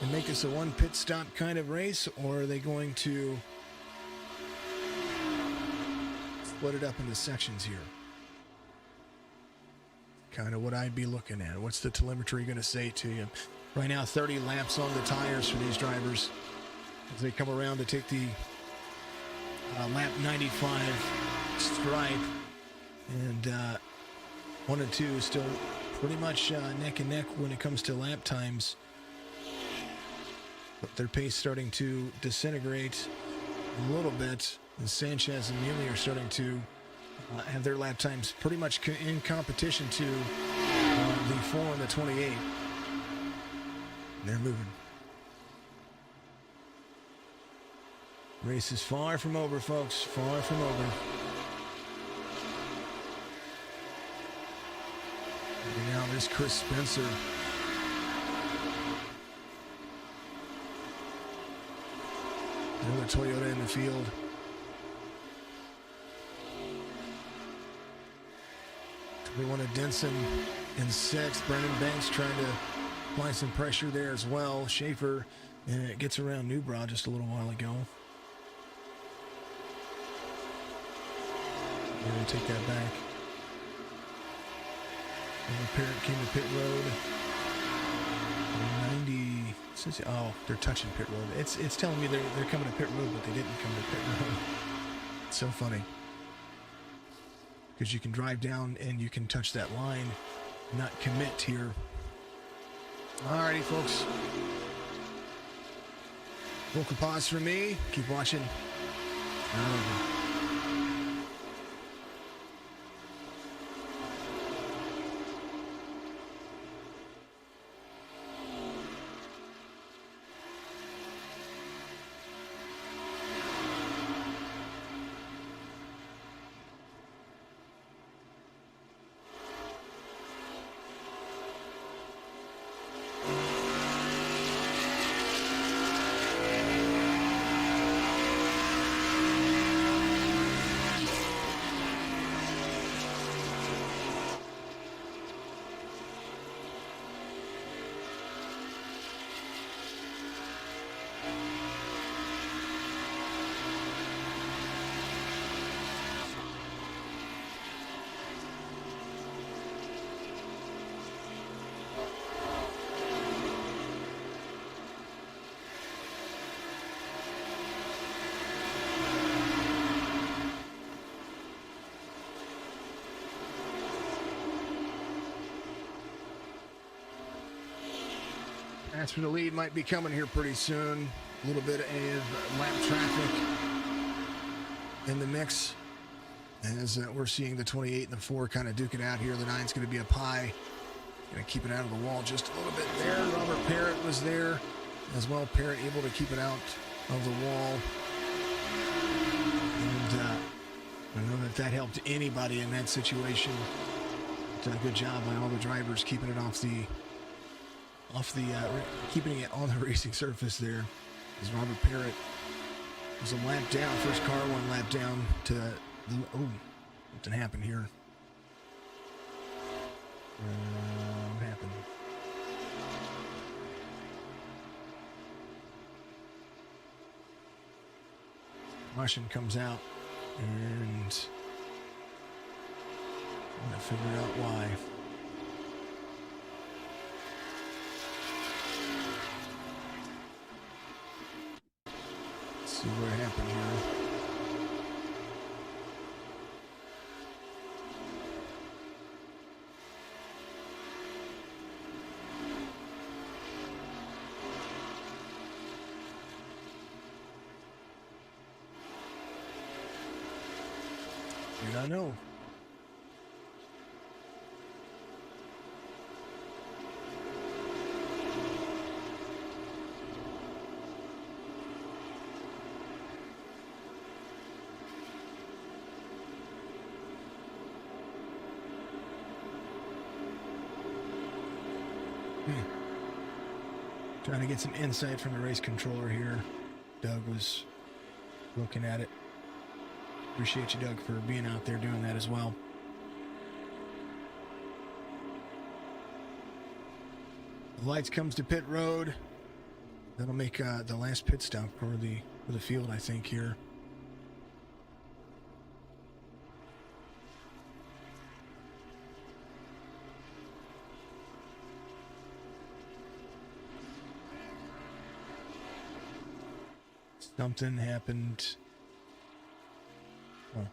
and make this a one pit stop kind of race, or are they going to split it up into sections here? Kind of what I'd be looking at. What's the telemetry going to say to you? Right now, 30 laps on the tires for these drivers as they come around to take the lap 95 stripe. And 1 and 2 still pretty much neck and neck when it comes to lap times. But their pace starting to disintegrate a little bit. And Sanchez and Mealy are starting to have their lap times pretty much in competition to the 4 and the 28. They're moving. Race is far from over, folks. Far from over. And now there's Chris Spencer. Another Toyota in the field. We wanted Denson in 6th. Brendan Banks trying to apply some pressure there as well. Schaefer, and it gets around Newbrow just a little while ago. We're going to take that back. And Parent came to pit road. 90. Oh, they're touching pit road. It's telling me they're coming to pit road, but they didn't come to pit road. It's so funny. Because you can drive down and you can touch that line, not commit here. Alrighty, folks. Vocal pause for me. Keep watching. Not over. As for the lead, might be coming here pretty soon. A little bit of lap traffic in the mix. As we're seeing the 28 and the 4 kind of duke it out here. The 9's going to be up high. Going to keep it out of the wall just a little bit there. Robert Parrott was there as well. Parrott able to keep it out of the wall. And I don't know if that helped anybody in that situation. But, good job by all the drivers keeping it keeping it on the racing surface there. As Robert Parrott was a lap down. First car 1 lap down to the, oh, something happened here. What happened? Caution comes out, and I'm gonna figure out why. Let's see what happened here. I know. Trying to get some insight from the race controller here. Doug was looking at it. Appreciate you, Doug, for being out there doing that as well. Leitz comes to pit road. That'll make the last pit stop for the field, I think, here. Something happened. Oh.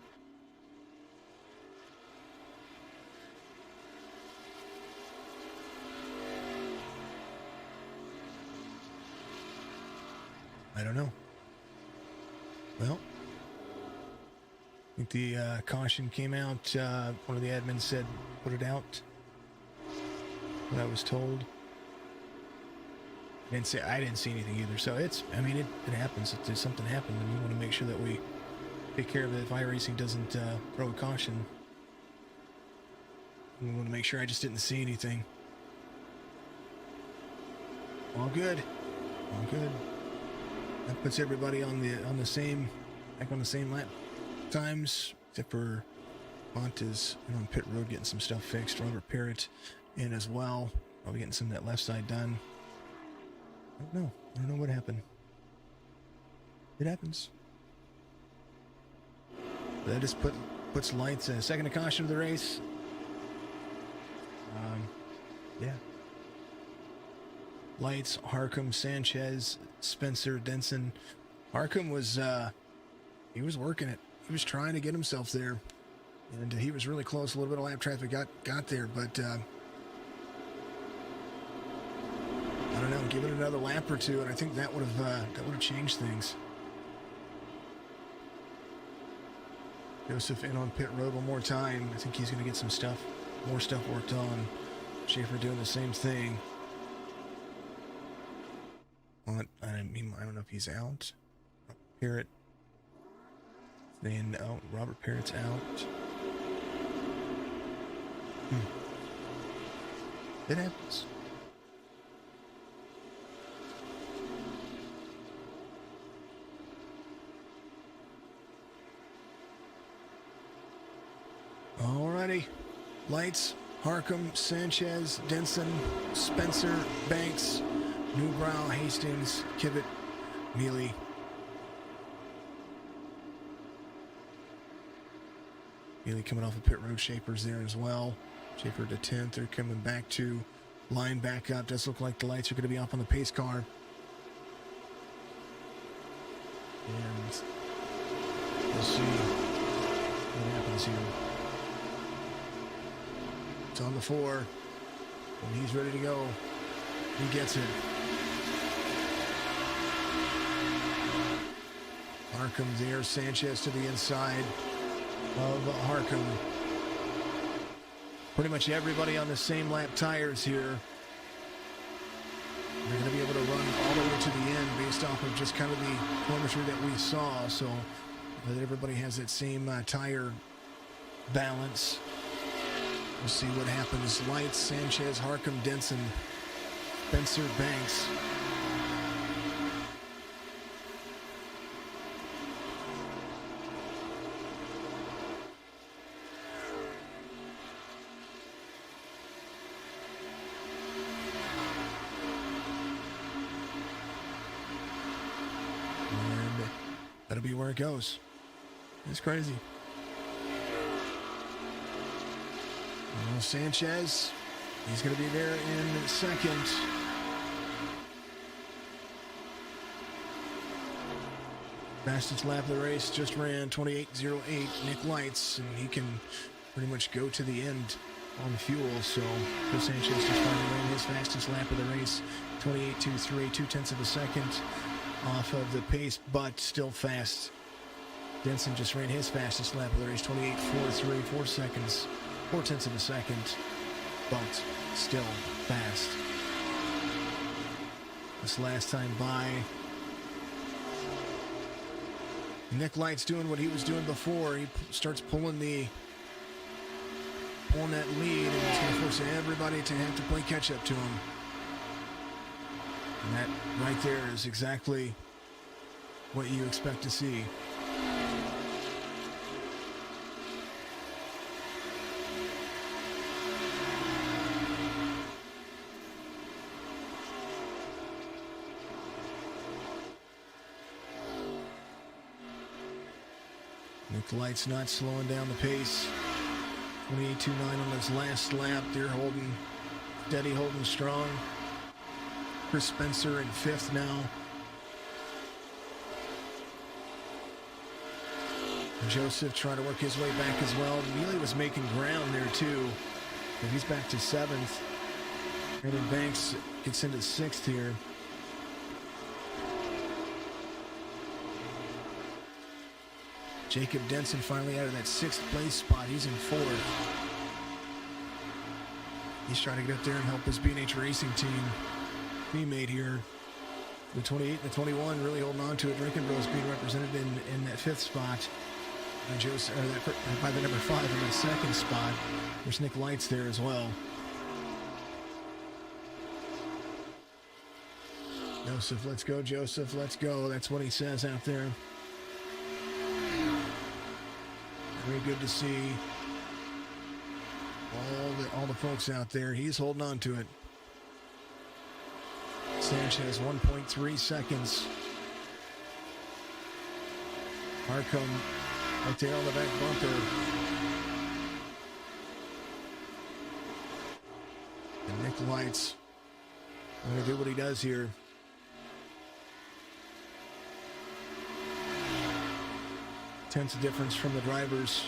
I don't know. Well, I think the caution came out. One of the admins said, put it out. What I was told. I didn't see anything either. So it happens. If something happened, and we want to make sure that we take care of it. If iRacing doesn't throw a caution, we want to make sure. I just didn't see anything. All good. All good. That puts everybody on the same lap times, except for Mont is on pit road getting some stuff fixed. Robert Parrott in as well. Probably getting some of that left side done. I don't know what happened. It happens. That just puts Leitz in second to caution of the race. Yeah. Leitz, Harcum, Sanchez, Spencer, Denson. Harcum was he was working it. He was trying to get himself there, and he was really close. A little bit of lap traffic got there, but I don't know. Give it another lap or two, and I think that would have changed things. Joseph in on pit road one more time. I think he's going to get some more stuff worked on. Schaefer doing the same thing. Well, I don't know if he's out. Parrott. Then Robert Parrott's out. It happens. Alrighty. Leitz, Harcum, Sanchez, Denson, Spencer, Banks, Newbrow, Hastings, Kivett, Mealy. Mealy coming off of pit road. Schaefer's there as well. Schaefer to 10th. They're coming back to line back up. Does look like the Leitz are going to be off on the pace car. And we'll see what happens here. It's on the 4. When he's ready to go, he gets it. Harcum there, Sanchez to the inside of Harcum. Pretty much everybody on the same lap tires here. They're going to be able to run all the way to the end based off of just kind of the telemetry that we saw. So that everybody has that same tire balance. We'll see what happens. Leitz, Sanchez, Harcum, Denson, Spencer, Banks. And that'll be where it goes. It's crazy. Well, Sanchez, he's going to be there in second. Fastest lap of the race just ran 28.08, Nick Leitz, and he can pretty much go to the end on fuel. So Chris Sanchez just finally ran his fastest lap of the race, 28.23, 0.2 of a second off of the pace, but still fast. Denson just ran his fastest lap of the race, 28.43, 4 seconds, 0.4 of a second, but still fast. This last time by, Nick Leitz doing what he was doing before. He starts pulling that lead, and it's going to force everybody to have to play catch up to him. And that right there is exactly what you expect to see. Nick Leitz not slowing down the pace. 28.29 on his last lap. They're holding steady, holding strong. Chris Spencer in fifth now. Joseph trying to work his way back as well. Neely was making ground there too. But he's back to seventh. Brandon Banks gets into sixth here. Jacob Denson finally out of that sixth place spot. He's in fourth. He's trying to get up there and help his B&H Racing teammate here. The 28 and the 21 really holding on to it. Drinking Bros being represented in that fifth spot. By the number 5 in that second spot. There's Nick Leitz there as well. Joseph, let's go, Joseph, let's go. That's what he says out there. Very good to see all the folks out there. He's holding on to it. Sanchez, 1.3 seconds. Harcum right there on the back bumper. And Nick Leitz going to do what he does here. Tenths difference from the drivers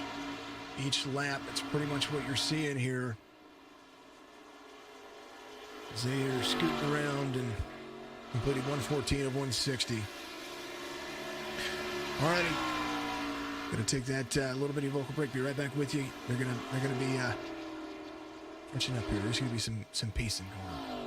each lap. It's pretty much what you're seeing here. As they are scooting around and completing 114 of 160. All righty. Going to take that little bitty vocal break. Be right back with you. They're gonna be catching up here. There's going to be some pacing going on.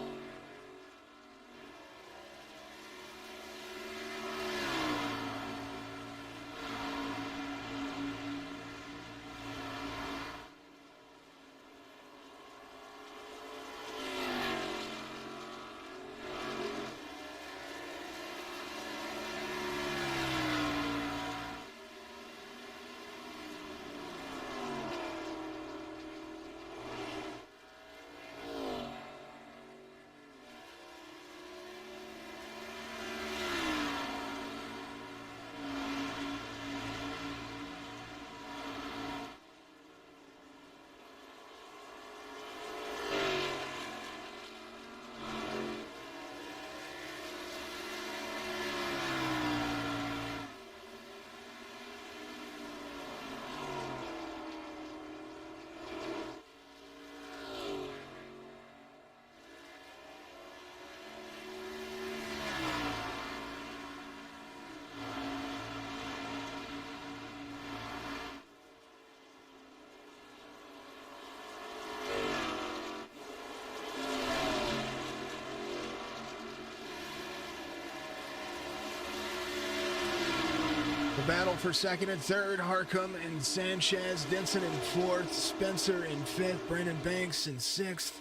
battle for second and third. Harcum and Sanchez. Denson in fourth. Spencer in fifth. Brandon Banks in sixth.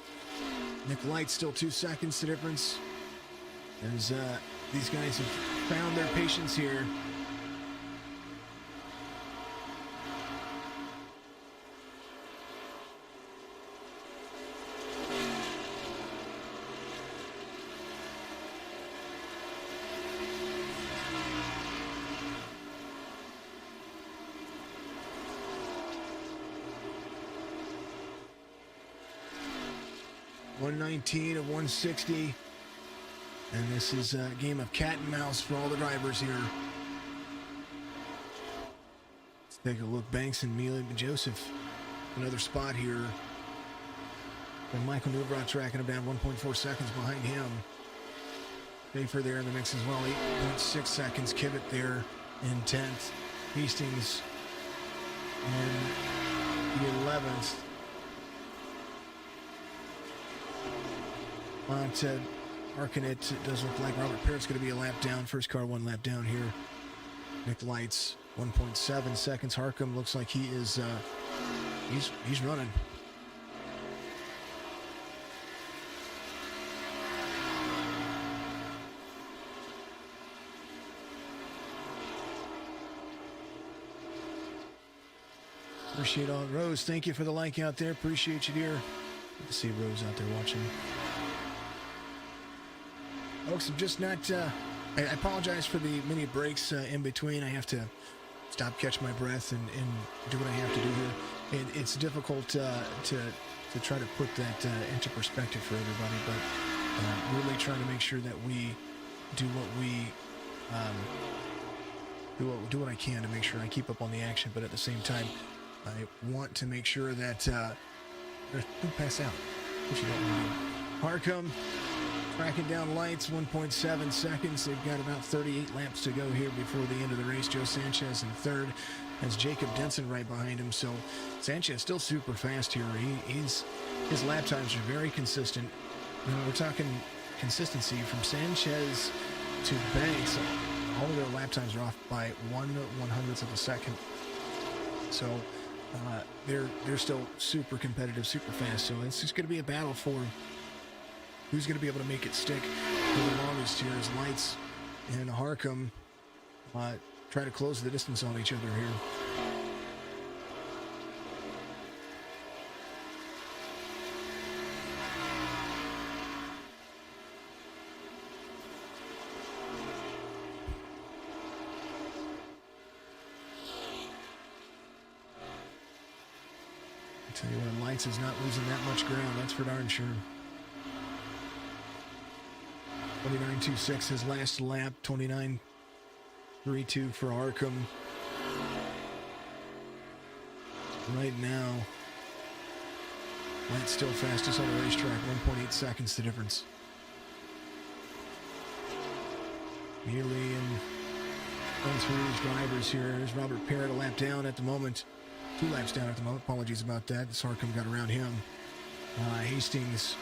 Nick Leitz still 2 seconds the difference. As these guys have found their patience here. .119 of 160. And this is a game of cat and mouse for all the drivers here. Let's take a look. Banks and Mealy Joseph. Another spot here. And Michael Newbrock tracking him down 1.4 seconds behind him. Schaefer there in the mix as well. 8.6 seconds. Kivett there in 10th. Hastings in the 11th. Arcanet, it does look like Robert Parrott's going to be a lap down. First car 1 lap down here. Nick Leitz, 1.7 seconds. Harcum looks like he is, he's running. Appreciate all. Rose, thank you for the like out there. Appreciate you, dear. Good to see Rose out there watching. Folks, I'm just not, I apologize for the many breaks in between. I have to stop, catch my breath, and do what I have to do here. It's difficult to try to put that into perspective for everybody, but really trying to make sure that we do what I can to make sure I keep up on the action, but at the same time, I want to make sure that don't pass out, which you don't want to do. Harcum tracking down Leitz, 1.7 seconds. They've got about 38 laps to go here before the end of the race. Joe Sanchez in third, has Jacob Denson right behind him. So Sanchez still super fast here. His lap times are very consistent. You know, we're talking consistency from Sanchez to Banks. All of their lap times are off by 1/100th of a second. So they're still super competitive, super fast. So it's just going to be a battle for who's going to be able to make it stick for the longest here as Leitz and Harcum try to close the distance on each other here. I tell you what, Leitz is not losing that much ground, that's for darn sure. 29.26 his last lap. 29.32 for Harcum. Right now, Leitz still fastest on the racetrack. 1.8 seconds the difference. Mealy and going through his drivers here. There's Robert Parrott a lap down at the moment. 2 laps down at the moment. Apologies about that. Harcum got around him. Hastings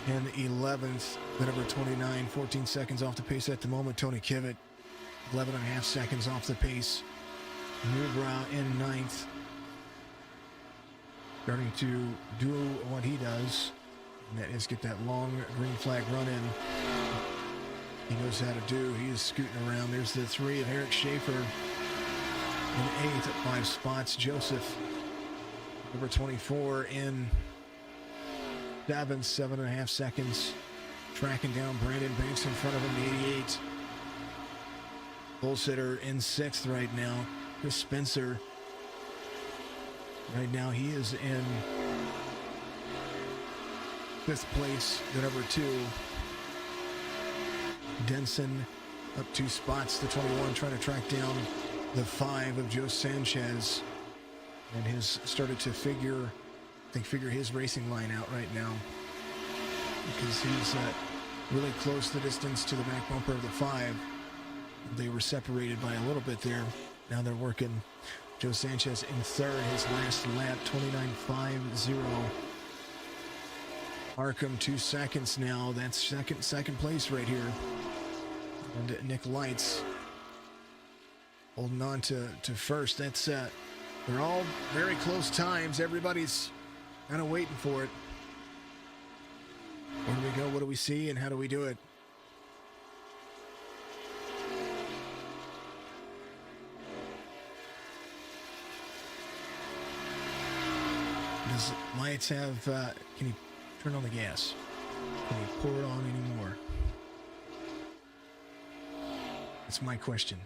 in 11th, the number 29, 14 seconds off the pace at the moment. Tony Kivett, 11.5 seconds off the pace. Newbrow in 9th, starting to do what he does, and that is get that long green flag run in. He knows how to do. He is scooting around. There's the 3 of Eric Schaefer in 8th at 5 spots. Joseph, number 24, in 7th, 7.5 seconds. Tracking down Brandon Banks in front of him, 88. Bull sitter in 6th right now. Chris Spencer. Right now he is in 5th place, the number 2. Denson up 2 spots, the 21, trying to track down the 5 of Joe Sanchez. And has started to figure his racing line out right now, because he's really close the distance to the back bumper of the 5. They were separated by a little bit there. Now they're working. Joe Sanchez in 3rd, his last lap, 29.50. Harcum 2 seconds now. That's second place right here. And Nick Leitz holding on to first. That's they're all very close times. Everybody's kind of waiting for it. Where do we go? What do we see? And how do we do it? Does Leitz have, can he turn on the gas? Can he pour it on anymore? That's my question.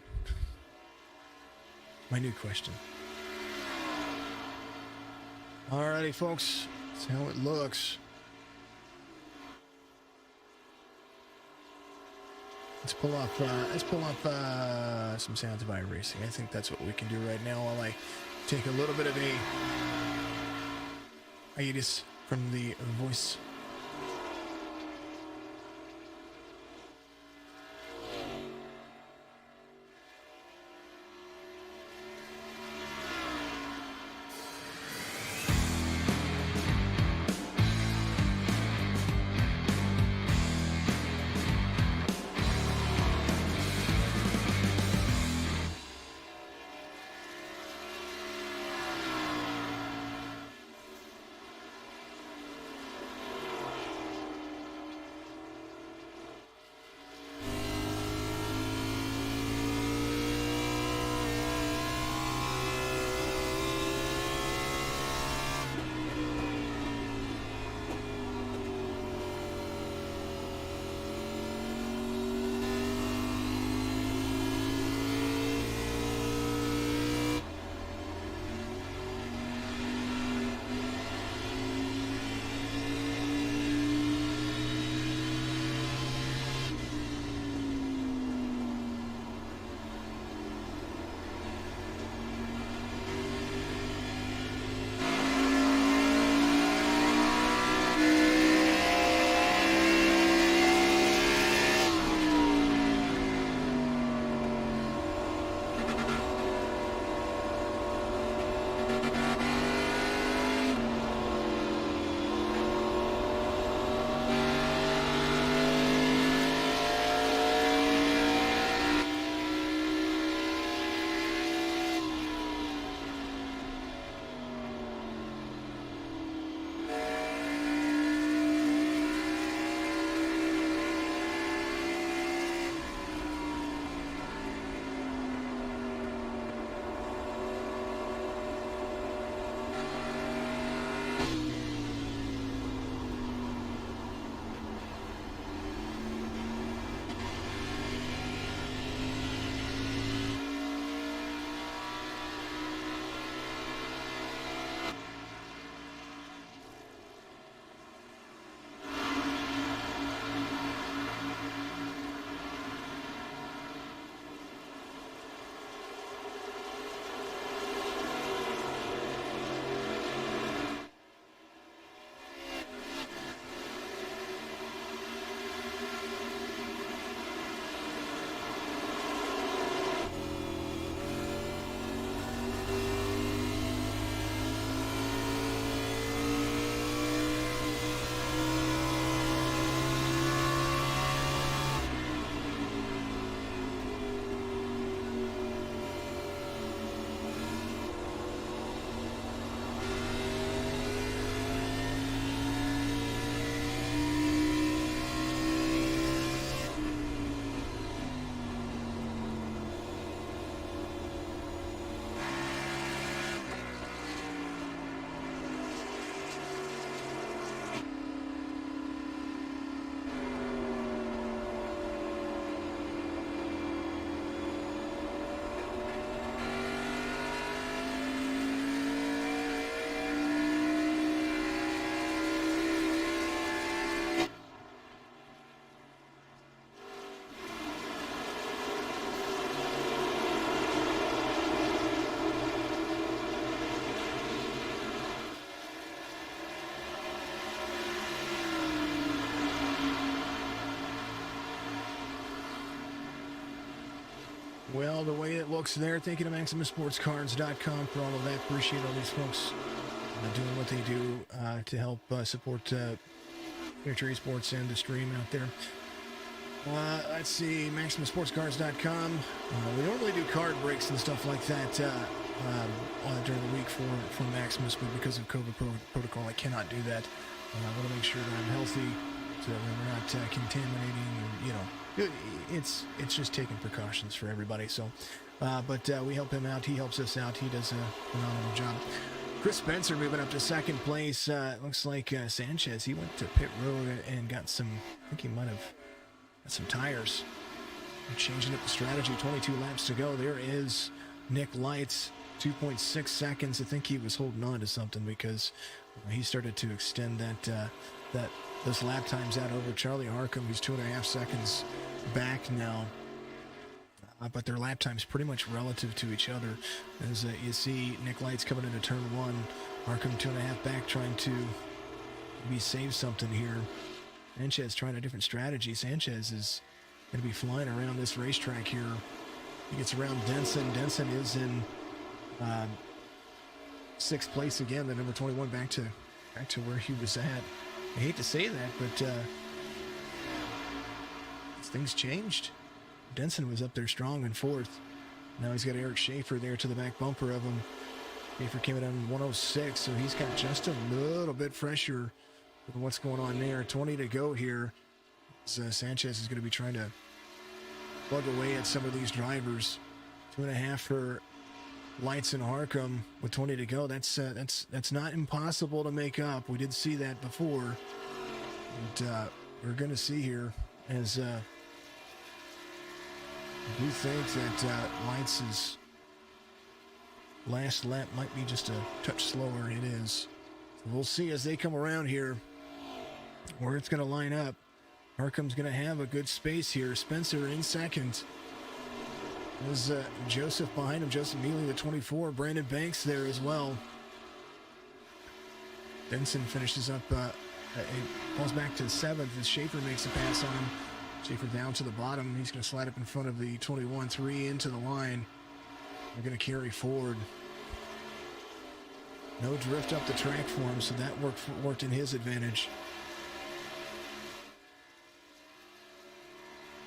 My new question. Alrighty, folks. That's how it looks. Let's pull off some sounds of iRacing. I think that's what we can do right now while I take a little bit of a hiatus from the voice. Well, the way it looks there, thank you to MaximusSportsCards.com for all of that. Appreciate all these folks doing what they do to help support Tree Sports and the stream out there. Let's see, MaximusSportsCars.com. We normally do card breaks and stuff like that during the week for Maximus, but because of COVID protocol, I cannot do that. I want to make sure that I'm healthy so that we're not contaminating, or, it's just taking precautions for everybody. So, but we help him out. He helps us out. He does a phenomenal job. Chris Spencer moving up to second place. Looks like Sanchez, he went to pit road and got some, I think he might have got some tires. Changing up the strategy, 22 laps to go. There is Nick Leitz, 2.6 seconds. I think he was holding on to something because he started to extend those lap times out over Charlie Harcum, who's 2.5 seconds back now. But their lap time's pretty much relative to each other. As you see Nick Leitz coming into turn one, Harcum 2.5 back, trying to maybe save something here. Sanchez trying a different strategy. Sanchez is going to be flying around this racetrack here. He gets around Denson. Denson is in sixth place again, the number 21, back to where he was at. I hate to say that, but things changed. Denson was up there strong in fourth. Now he's got Eric Schaefer there to the back bumper of him. Schaefer came in on 106, so he's got just a little bit fresher with what's going on there. 20 to go here. Sanchez is going to be trying to plug away at some of these drivers. 2.5 for Leitz and Harcum with 20 to go. That's not impossible to make up. We did see that before. And we're going to see here as I do think that Leitz's last lap might be just a touch slower. It is. So we'll see as they come around here where it's going to line up. Harcum's going to have a good space here. Spencer in second. There's Joseph behind him. Joseph Mealy, the 24. Brandon Banks there as well. Benson finishes up, falls back to seventh as Schaefer makes a pass on him. Schaefer down to the bottom. He's going to slide up in front of the 21-3 into the line. They're going to carry forward. No drift up the track for him, so that worked in his advantage.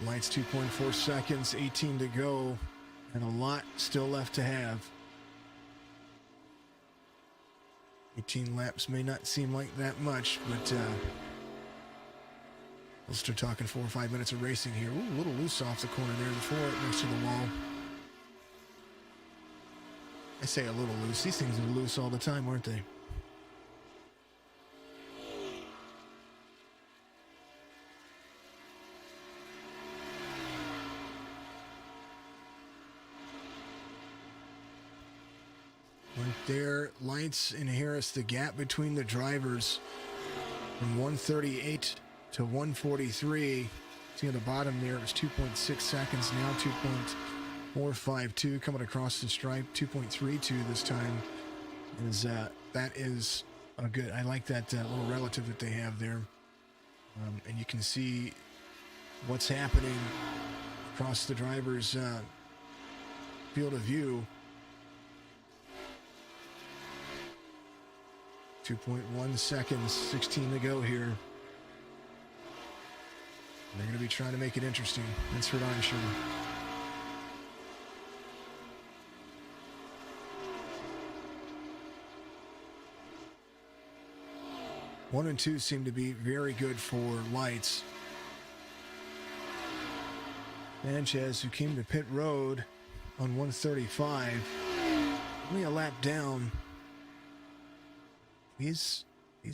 Leitz 2.4 seconds, 18 to go, and a lot still left to have. 18 laps may not seem like that much, but we'll start talking 4 or 5 minutes of racing here. Ooh, a little loose off the corner there before it next to the wall. I say a little loose. These things are loose all the time, aren't they? Right there, Leitz and Harris, the gap between the drivers from 138 to 143. See on the bottom there, it was 2.6 seconds, now 2.452 coming across the stripe, 2.32 this time. That is a good, I like that little relative that they have there. And you can see what's happening across the driver's field of view. 2.1 seconds, 16 to go here. And they're going to be trying to make it interesting. That's for darn sure. One and two seem to be very good for Leitz. Sanchez, who came to pit road on 135, only a lap down. He's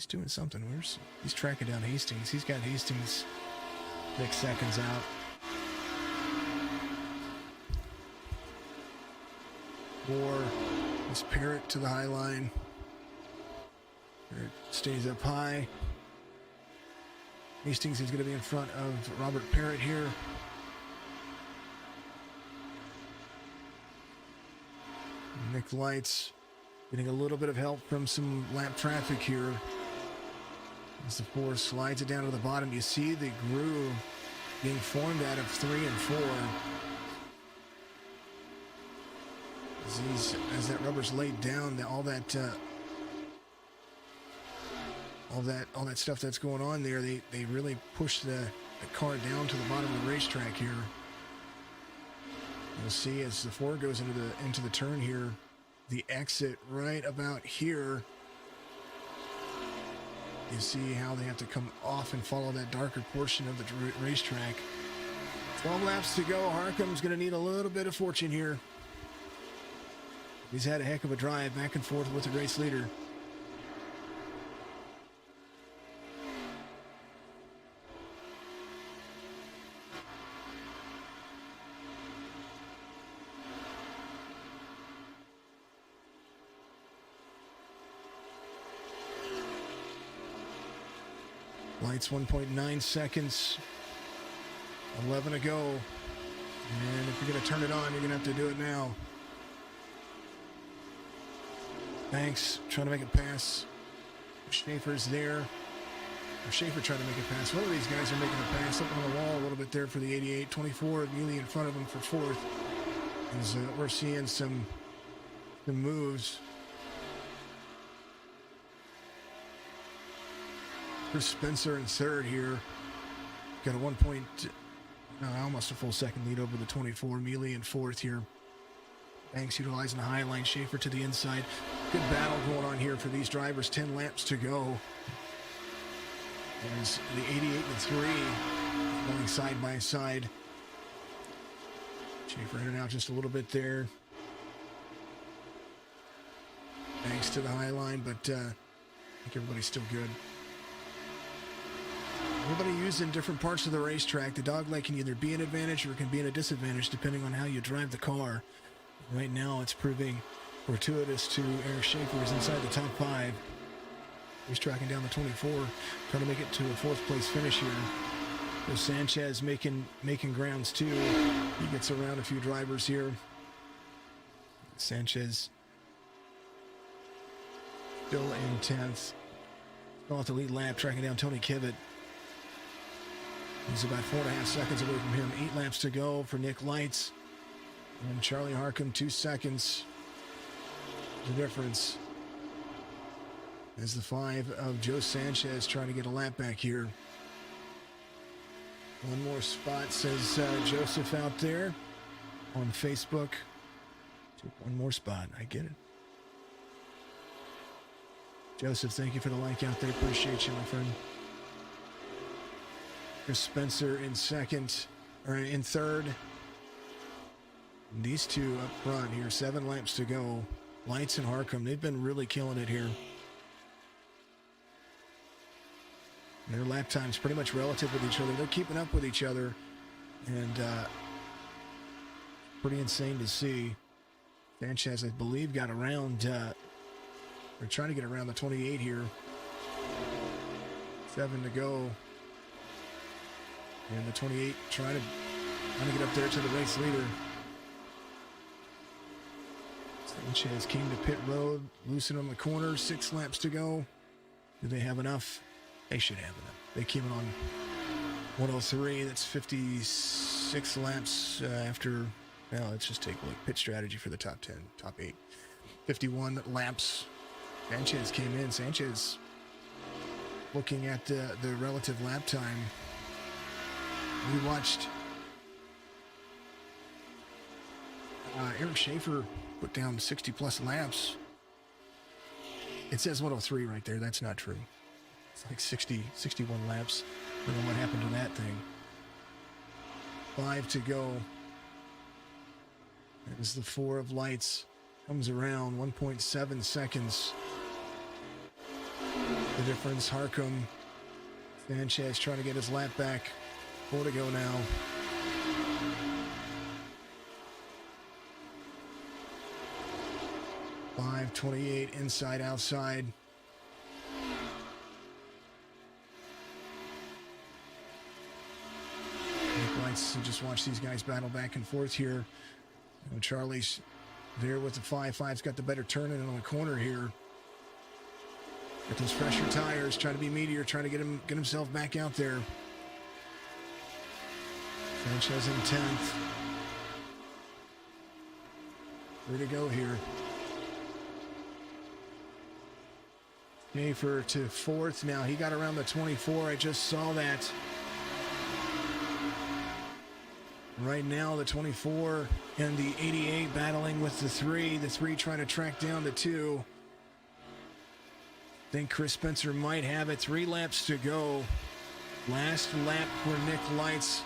doing something. He's tracking down Hastings. He's got Hastings 6 seconds out. Moore is Parrott to the high line. Parrott stays up high. Hastings is going to be in front of Robert Parrott here. Nick Leitz getting a little bit of help from some lap traffic here. As the 4 slides it down to the bottom, you see the groove being formed out of 3 and 4. As that rubber's laid down, all that stuff that's going on there, they really push the the car down to the bottom of the racetrack here. You'll see as the 4 goes into the turn here, the exit right about here. You see how they have to come off and follow that darker portion of the racetrack. 12 laps to go. Harcum's going to need a little bit of fortune here. He's had a heck of a drive back and forth with the race leader. Leitz 1.9 seconds. 11 to go. And if you're going to turn it on, you're going to have to do it now. Banks trying to make a pass. Schaefer's there. Or Schaefer trying to make a pass. One of these guys are making a pass up on the wall a little bit there for the 88. 24 immediately in front of him for 4th. As we're seeing some moves. Chris Spencer in 3rd here. Got a almost a full second lead over the 24. Mealy in 4th here. Banks utilizing the high line. Schaefer to the inside. Good battle going on here for these drivers. 10 laps to go. There's the 88 and 3 going side by side. Schaefer in and out just a little bit there. Banks to the high line, but I think everybody's still good. Everybody using different parts of the racetrack. The dogleg can either be an advantage or it can be a disadvantage depending on how you drive the car. Right now it's proving fortuitous to Eric Schaefer, who's inside the top 5. He's tracking down the 24, trying to make it to a 4th place finish here. There's Sanchez making grounds too. He gets around a few drivers here. Sanchez still in 10th. Still off the lead lap, tracking down Tony Kivet. He's about 4.5 seconds away from him. 8 laps to go for Nick Leitz. And Charlie Harcum, 2 seconds. The difference is the 5 of Joe Sanchez trying to get a lap back here. One more spot, says Joseph out there on Facebook. One more spot. I get it. Joseph, thank you for the like out there. Appreciate you, my friend. Chris Spencer in 2nd, or in 3rd. And these two up front here, 7 laps to go. Leitz and Harcum, they've been really killing it here. Their lap time's pretty much relative with each other. They're keeping up with each other. And pretty insane to see. Sanchez, I believe, got around, they're trying to get around the 28 here. 7 to go. And the 28 trying to get up there to the race leader. Sanchez came to pit road, loosened on the corner, 6 laps to go. Do they have enough? They should have enough. They came in on 103. That's 56 laps after. Well, let's just take a look. Pit strategy for the top 10, top 8. 51 laps. Sanchez came in. Sanchez looking at the relative lap time. We watched Eric Schaefer put down 60-plus laps. It says 103 right there. That's not true. It's like 61 laps. I don't know what happened to that thing. 5 to go. As the 4 of Leitz comes around, 1.7 seconds. The difference, Harcum. Sanchez trying to get his lap back. 4 to go now. .528 inside, outside. Nick Leitz, just watch these guys battle back and forth here. You know, Charlie's there with the 5.5's got the better turn in on the corner here. Got those fresher tires, trying to be meteor, trying to get himself back out there. Sanchez in 10th. 3 to go here. Schaefer to 4th now. He got around the 24. I just saw that. Right now, the 24 and the 88 battling with the 3. The 3 trying to track down the 2. I think Chris Spencer might have it. 3 laps to go. Last lap for Nick Leitz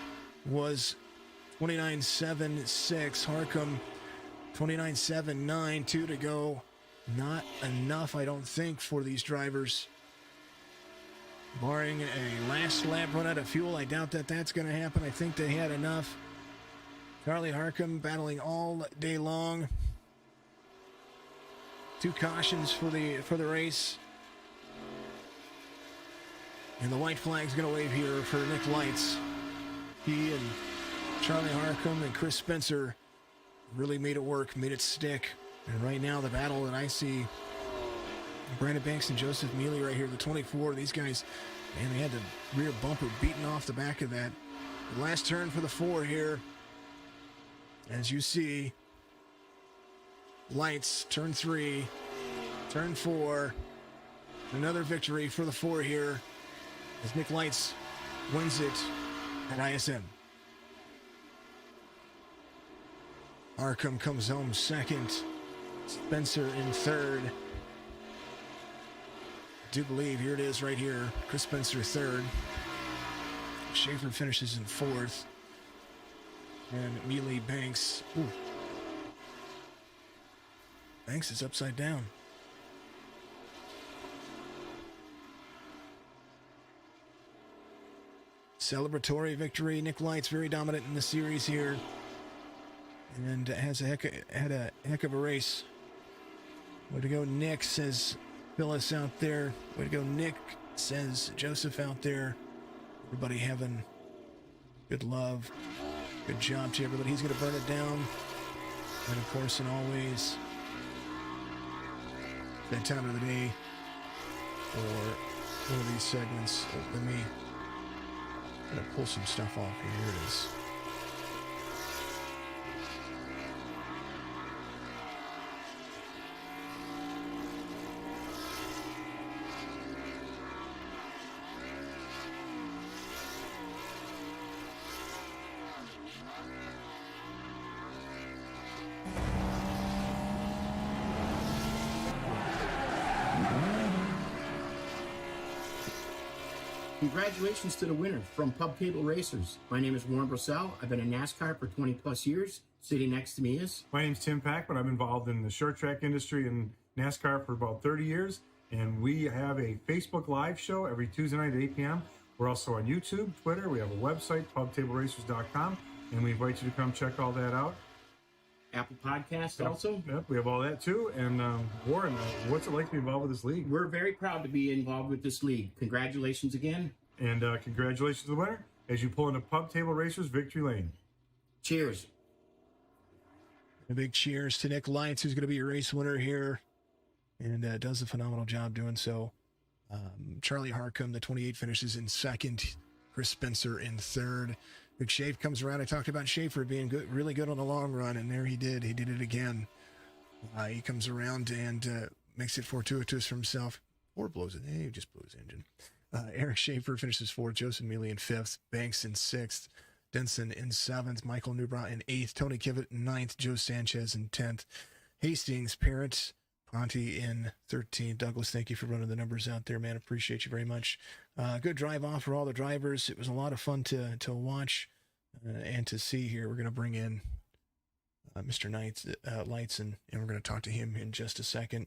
was 29.76. Harcum 29.79. 2 to go. Not enough, I don't think, for these drivers. Barring a last lap run out of fuel, I doubt that that's going to happen. I think they had enough. Charlie Harcum battling all day long. 2 cautions for the race. And the white flag's going to wave here for Nick Leitz. He and Charlie Harcum and Chris Spencer really made it work, made it stick. And right now, the battle that I see, Brandon Banks and Joseph Mealy right here, the 24. These guys, man, they had the rear bumper beaten off the back of that. The last turn for the 4 here. As you see, Leitz, turn 3, turn 4. Another victory for the 4 here as Nick Leitz wins it at ISM. Harcum comes home second. Spencer in 3rd. I do believe, here it is right here, Chris Spencer 3rd. Schaefer finishes in 4th. And Mealy, Banks. Ooh. Banks is upside down. Celebratory victory. Nick Leitz very dominant in the series here. And had a heck of a race. Way to go, Nick, says Phyllis out there. Way to go, Nick, says Joseph out there. Everybody having good love. Good job to everybody. He's going to burn it down. And of course, and always, that time of the day for one of these segments. Let me pull some stuff off here. Here it is. Congratulations to the winner from Pub Table Racers. My name is Warren Brissell. I've been in NASCAR for 20 plus years. Sitting next to me is... My name's Tim Packman. I'm involved in the short track industry and NASCAR for about 30 years. And we have a Facebook Live show every Tuesday night at 8 p.m. We're also on YouTube, Twitter. We have a website, pubtableracers.com. And we invite you to come check all that out. Apple Podcast also. Yep, we have all that too. And Warren, what's it like to be involved with this league? We're very proud to be involved with this league. Congratulations again. And congratulations to the winner as you pull into Pub Table Racers Victory Lane. Cheers. A big cheers to Nick Leitz, who's going to be your race winner here, and does a phenomenal job doing so. Charlie Harcum, the 28, finishes in 2nd. Chris Spencer in 3rd. Big Schaefer comes around. I talked about Schaefer being good, really good on the long run, and there he did. He did it again. He comes around and makes it fortuitous for himself. Or blows it. He just blew his engine. Eric Schaefer finishes 4th. Joseph Mealy in 5th. Banks in 6th. Denson in 7th. Michael Newbrough in 8th. Tony Kivitt in 9th. Joe Sanchez in 10th. Hastings, Parrott, Ponte in 13th. Douglas, thank you for running the numbers out there, man. Appreciate you very much. Good drive off for all the drivers. It was a lot of fun to watch and to see here. We're going to bring in Mr. Leitz, and we're going to talk to him in just a second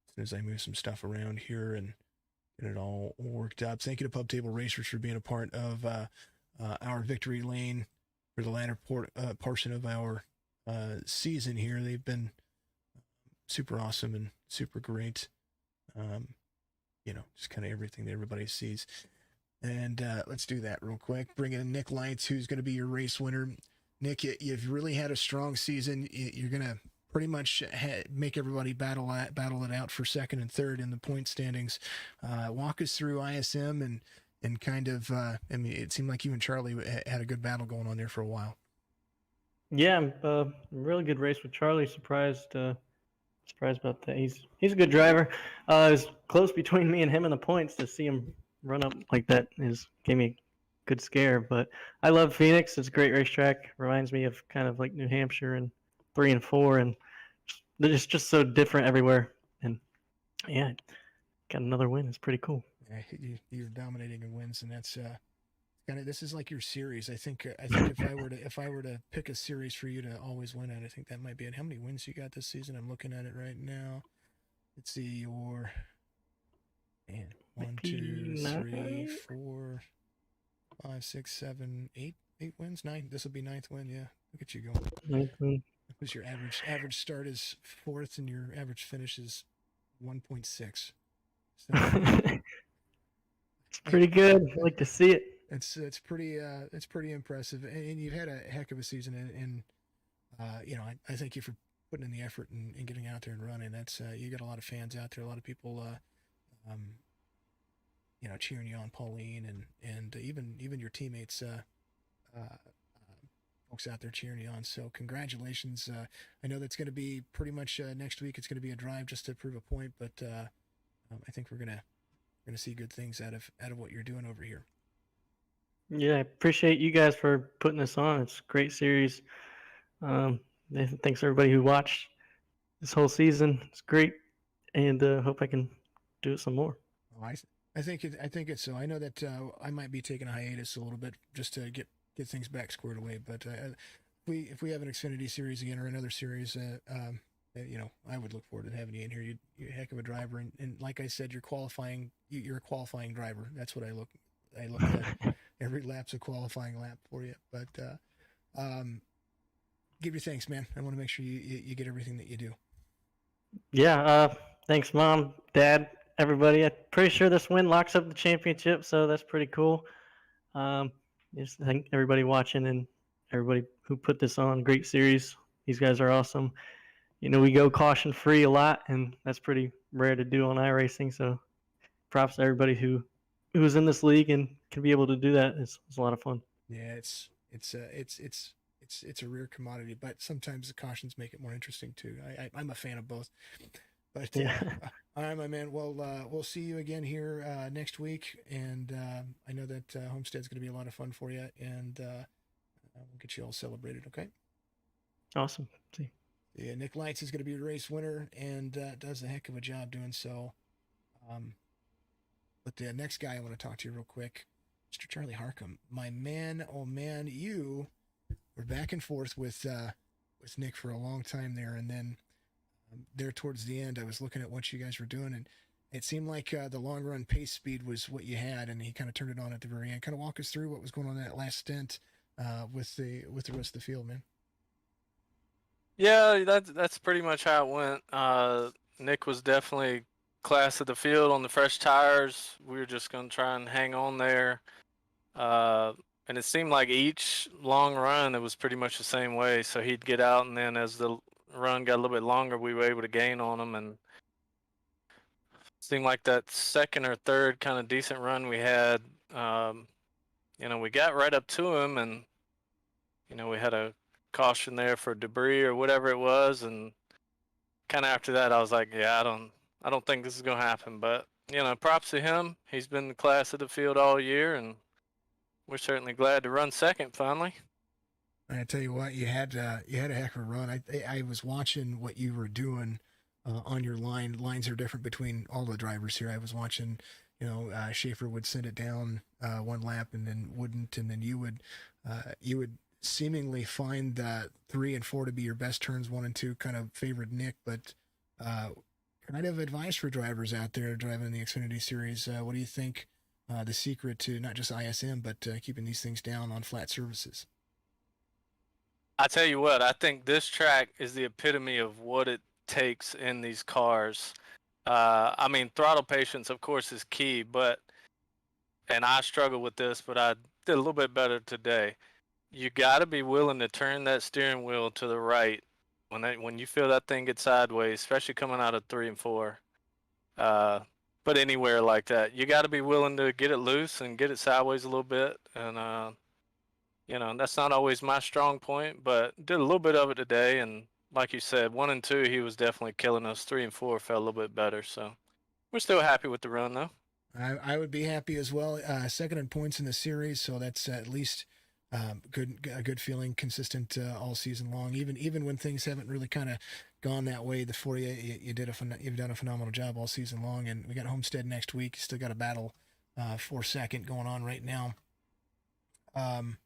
as soon as I move some stuff around here and get it all worked up. Thank you to Pub Table Racers for being a part of our victory lane for the latter portion of our season here. They've been super awesome and super great. Just kind of everything that everybody sees. And let's do that real quick. Bring in Nick Leitz, who's going to be your race winner. Nick, you've really had a strong season. You're going to pretty much make everybody battle it out for 2nd and 3rd in the point standings. Walk us through ISM and kind of, it seemed like you and Charlie had a good battle going on there for a while. Yeah, really good race with Charlie. Surprised about that. He's a good driver. It was close between me and him in the points. To see him run up like that gave me good scare. But I love Phoenix. It's a great racetrack. Reminds me of kind of like New Hampshire and 3 and 4, and it's just so different everywhere. And yeah, got another win. It's pretty cool. Yeah, you're dominating in wins, and that's kind of, this is like your series. I think if I were to pick a series for you to always win at, I think that might be it. How many wins you got this season? I'm looking at it right now. Let's see your, man, 1, 2, 3, 4, 5, 6, 7, 8 wins. 9. This will be 9th win. Yeah, look at you going. Because your average start is 4th, and your average finish is 1.6. So, it's pretty good. I like to see it. It's pretty impressive, and you've had a heck of a season, and I thank you for putting in the effort and getting out there and running. That's you got a lot of fans out there, a lot of people cheering you on, Pauline, and even your teammates, folks out there cheering you on. So congratulations. I know that's going to be pretty much next week. It's going to be a drive just to prove a point, but I think we're gonna see good things out of what you're doing over here. Yeah, I appreciate you guys for putting this on. It's a great series. Thanks everybody who watched this whole season. It's great, and hope I can do it some more. Oh, I think it's so. I know that I might be taking a hiatus a little bit just to get things back squared away. But if we have an Xfinity Series again or another series, I would look forward to having you in here. You're a heck of a driver, and like I said, you're a qualifying driver. That's what I look at. Every lap's a qualifying lap for you. But give your thanks, man. I want to make sure you get everything that you do. Yeah, thanks, Mom, Dad, everybody. I'm pretty sure this win locks up the championship, so that's pretty cool. Just thank everybody watching and everybody who put this on. Great series. These guys are awesome. We go caution free a lot, and that's pretty rare to do on iRacing. So props to everybody who's in this league and can be able to do that. It's a lot of fun. Yeah, it's a rare commodity, but sometimes the cautions make it more interesting too. I'm a fan of both. But yeah. All right, my man. Well, we'll see you again here next week, and I know that Homestead's going to be a lot of fun for you, and we'll get you all celebrated. Okay. Awesome. See. Yeah, Nick Leitz is going to be a race winner and does a heck of a job doing so. But the next guy I want to talk to you real quick, Mr. Charlie Harcum. My man, oh man, you were back and forth with Nick for a long time there, and then there towards the end, I was looking at what you guys were doing, and it seemed like the long run pace speed was what you had, and he kind of turned it on at the very end. Kind of walk us through what was going on in that last stint with the rest of the field, man. Yeah, that's pretty much how it went. Nick was definitely class of the field on the fresh tires. We were just going to try and hang on there. And it seemed like each long run, it was pretty much the same way. So he'd get out, and then as the run got a little bit longer, we were able to gain on him. And it seemed like that second or third kind of decent run we had, we got right up to him, and, we had a caution there for debris or whatever it was, and kind of after that I was like, yeah, I don't think this is gonna happen, but props to him. He's been the class of the field all year, and we're certainly glad to run second finally. I tell you what, you had a heck of a run. I was watching what you were doing on your line. Lines are different between all the drivers here. I was watching, Schaefer would send it down one lap and then wouldn't, and then you would seemingly find that 3 and 4 to be your best turns. 1 and 2 kind of favored Nick, but kind of advice for drivers out there driving the Xfinity Series. What do you think the secret to not just ISM, but keeping these things down on flat surfaces? I tell you what, I think this track is the epitome of what it takes in these cars. Throttle patience, of course, is key, and I struggle with this, but I did a little bit better today. You got to be willing to turn that steering wheel to the right when you feel that thing get sideways, especially coming out of 3 and 4. But anywhere like that, you got to be willing to get it loose and get it sideways a little bit. And that's not always my strong point, but did a little bit of it today. And like you said, 1 and 2, he was definitely killing us. 3 and 4 felt a little bit better. So we're still happy with the run, though. I would be happy as well. Second in points in the series, so that's at least a good feeling, consistent all season long. Even when things haven't really kind of gone that way, you've done a phenomenal job all season long. And we got Homestead next week. Still got a battle for second going on right now. And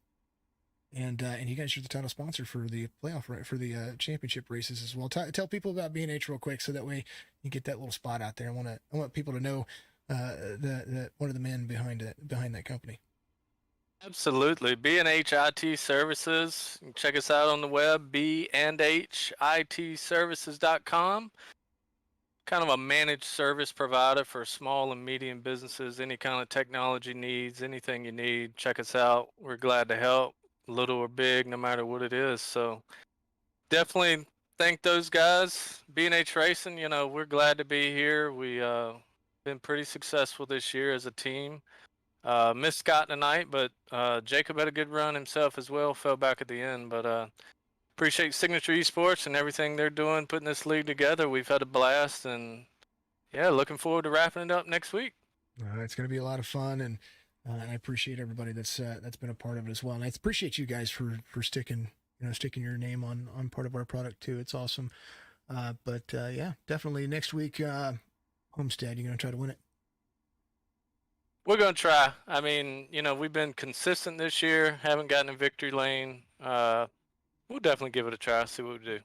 you guys are the title sponsor for the playoff, for the championship races as well. Tell people about B&H real quick, so that way you get that little spot out there. I want people to know the one of the men behind that company. Absolutely. B&H IT Services. You can check us out on the web, b&hitservices.com. Kind of a managed service provider for small and medium businesses. Any kind of technology needs, anything you need, check us out. We're glad to help, little or big, no matter what it is. So definitely thank those guys. B&H Racing, we're glad to be here. We been pretty successful this year as a team. Missed Scott tonight, but Jacob had a good run himself as well. Fell back at the end, but appreciate Signature Esports and everything they're doing, putting this league together. We've had a blast, and yeah, looking forward to wrapping it up next week. It's going to be a lot of fun, and I appreciate everybody that's been a part of it as well. And I appreciate you guys for sticking your name on part of our product too. It's awesome. But yeah, definitely next week, Homestead, you're going to try to win it. We're going to try. I mean, we've been consistent this year, haven't gotten in victory lane. We'll definitely give it a try, see what we do.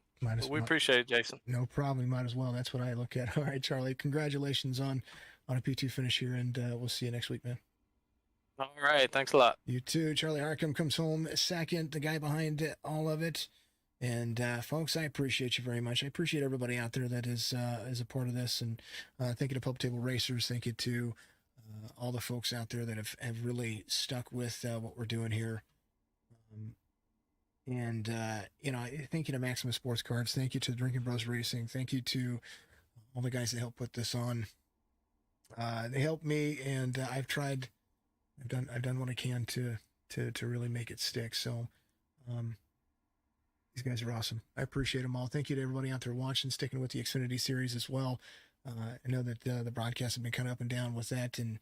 We appreciate it, Jason. No problem. You might as well. That's what I look at. All right, Charlie, congratulations on a P2 finish here, and we'll see you next week, man. All right. Thanks a lot. You too. Charlie Harcum comes home second, the guy behind all of it. And folks, I appreciate you very much. I appreciate everybody out there that is a part of this. And thank you to Pub Table Racers. Thank you to all the folks out there that have really stuck with what we're doing here. And thank you to Maximus Sports Cards. Thank you to Drinking Bros Racing. Thank you to all the guys that helped put this on. They helped me, and I've done what I can to really make it stick. So these guys are awesome. I appreciate them all. Thank you to everybody out there watching, sticking with the Xfinity Series as well. I know that the broadcasts have been kind of up and down with that, and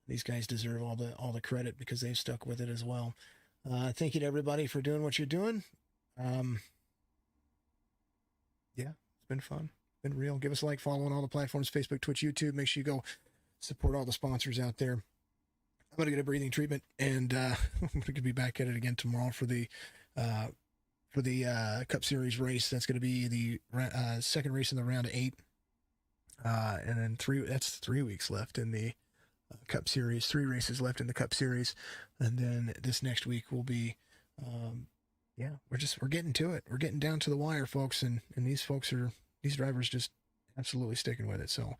these guys deserve all the credit because they've stuck with it as well. Thank you to everybody for doing what you're doing. Yeah, it's been fun. Been real. Give us a like, follow on all the platforms, Facebook, Twitch, YouTube. Make sure you go support all the sponsors out there. I'm going to get a breathing treatment, and I'm going to be back at it again tomorrow for the Cup Series race. That's going to be the second race in the round of 8. And then 3 weeks left in the Cup Series, 3 races left in the Cup Series. And then this next week will be, we're getting to it. We're getting down to the wire, folks. And these drivers just absolutely sticking with it. So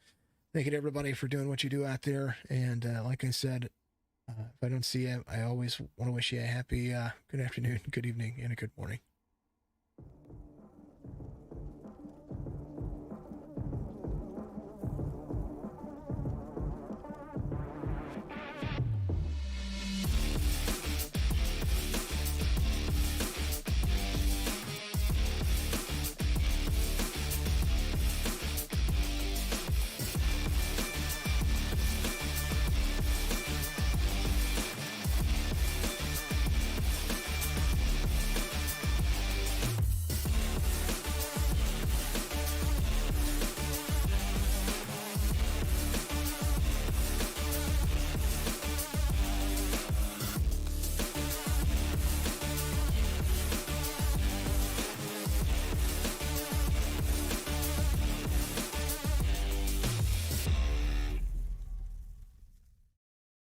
thank you to everybody for doing what you do out there. And like I said, if I don't see you, I always want to wish you a happy, good afternoon, good evening, and a good morning.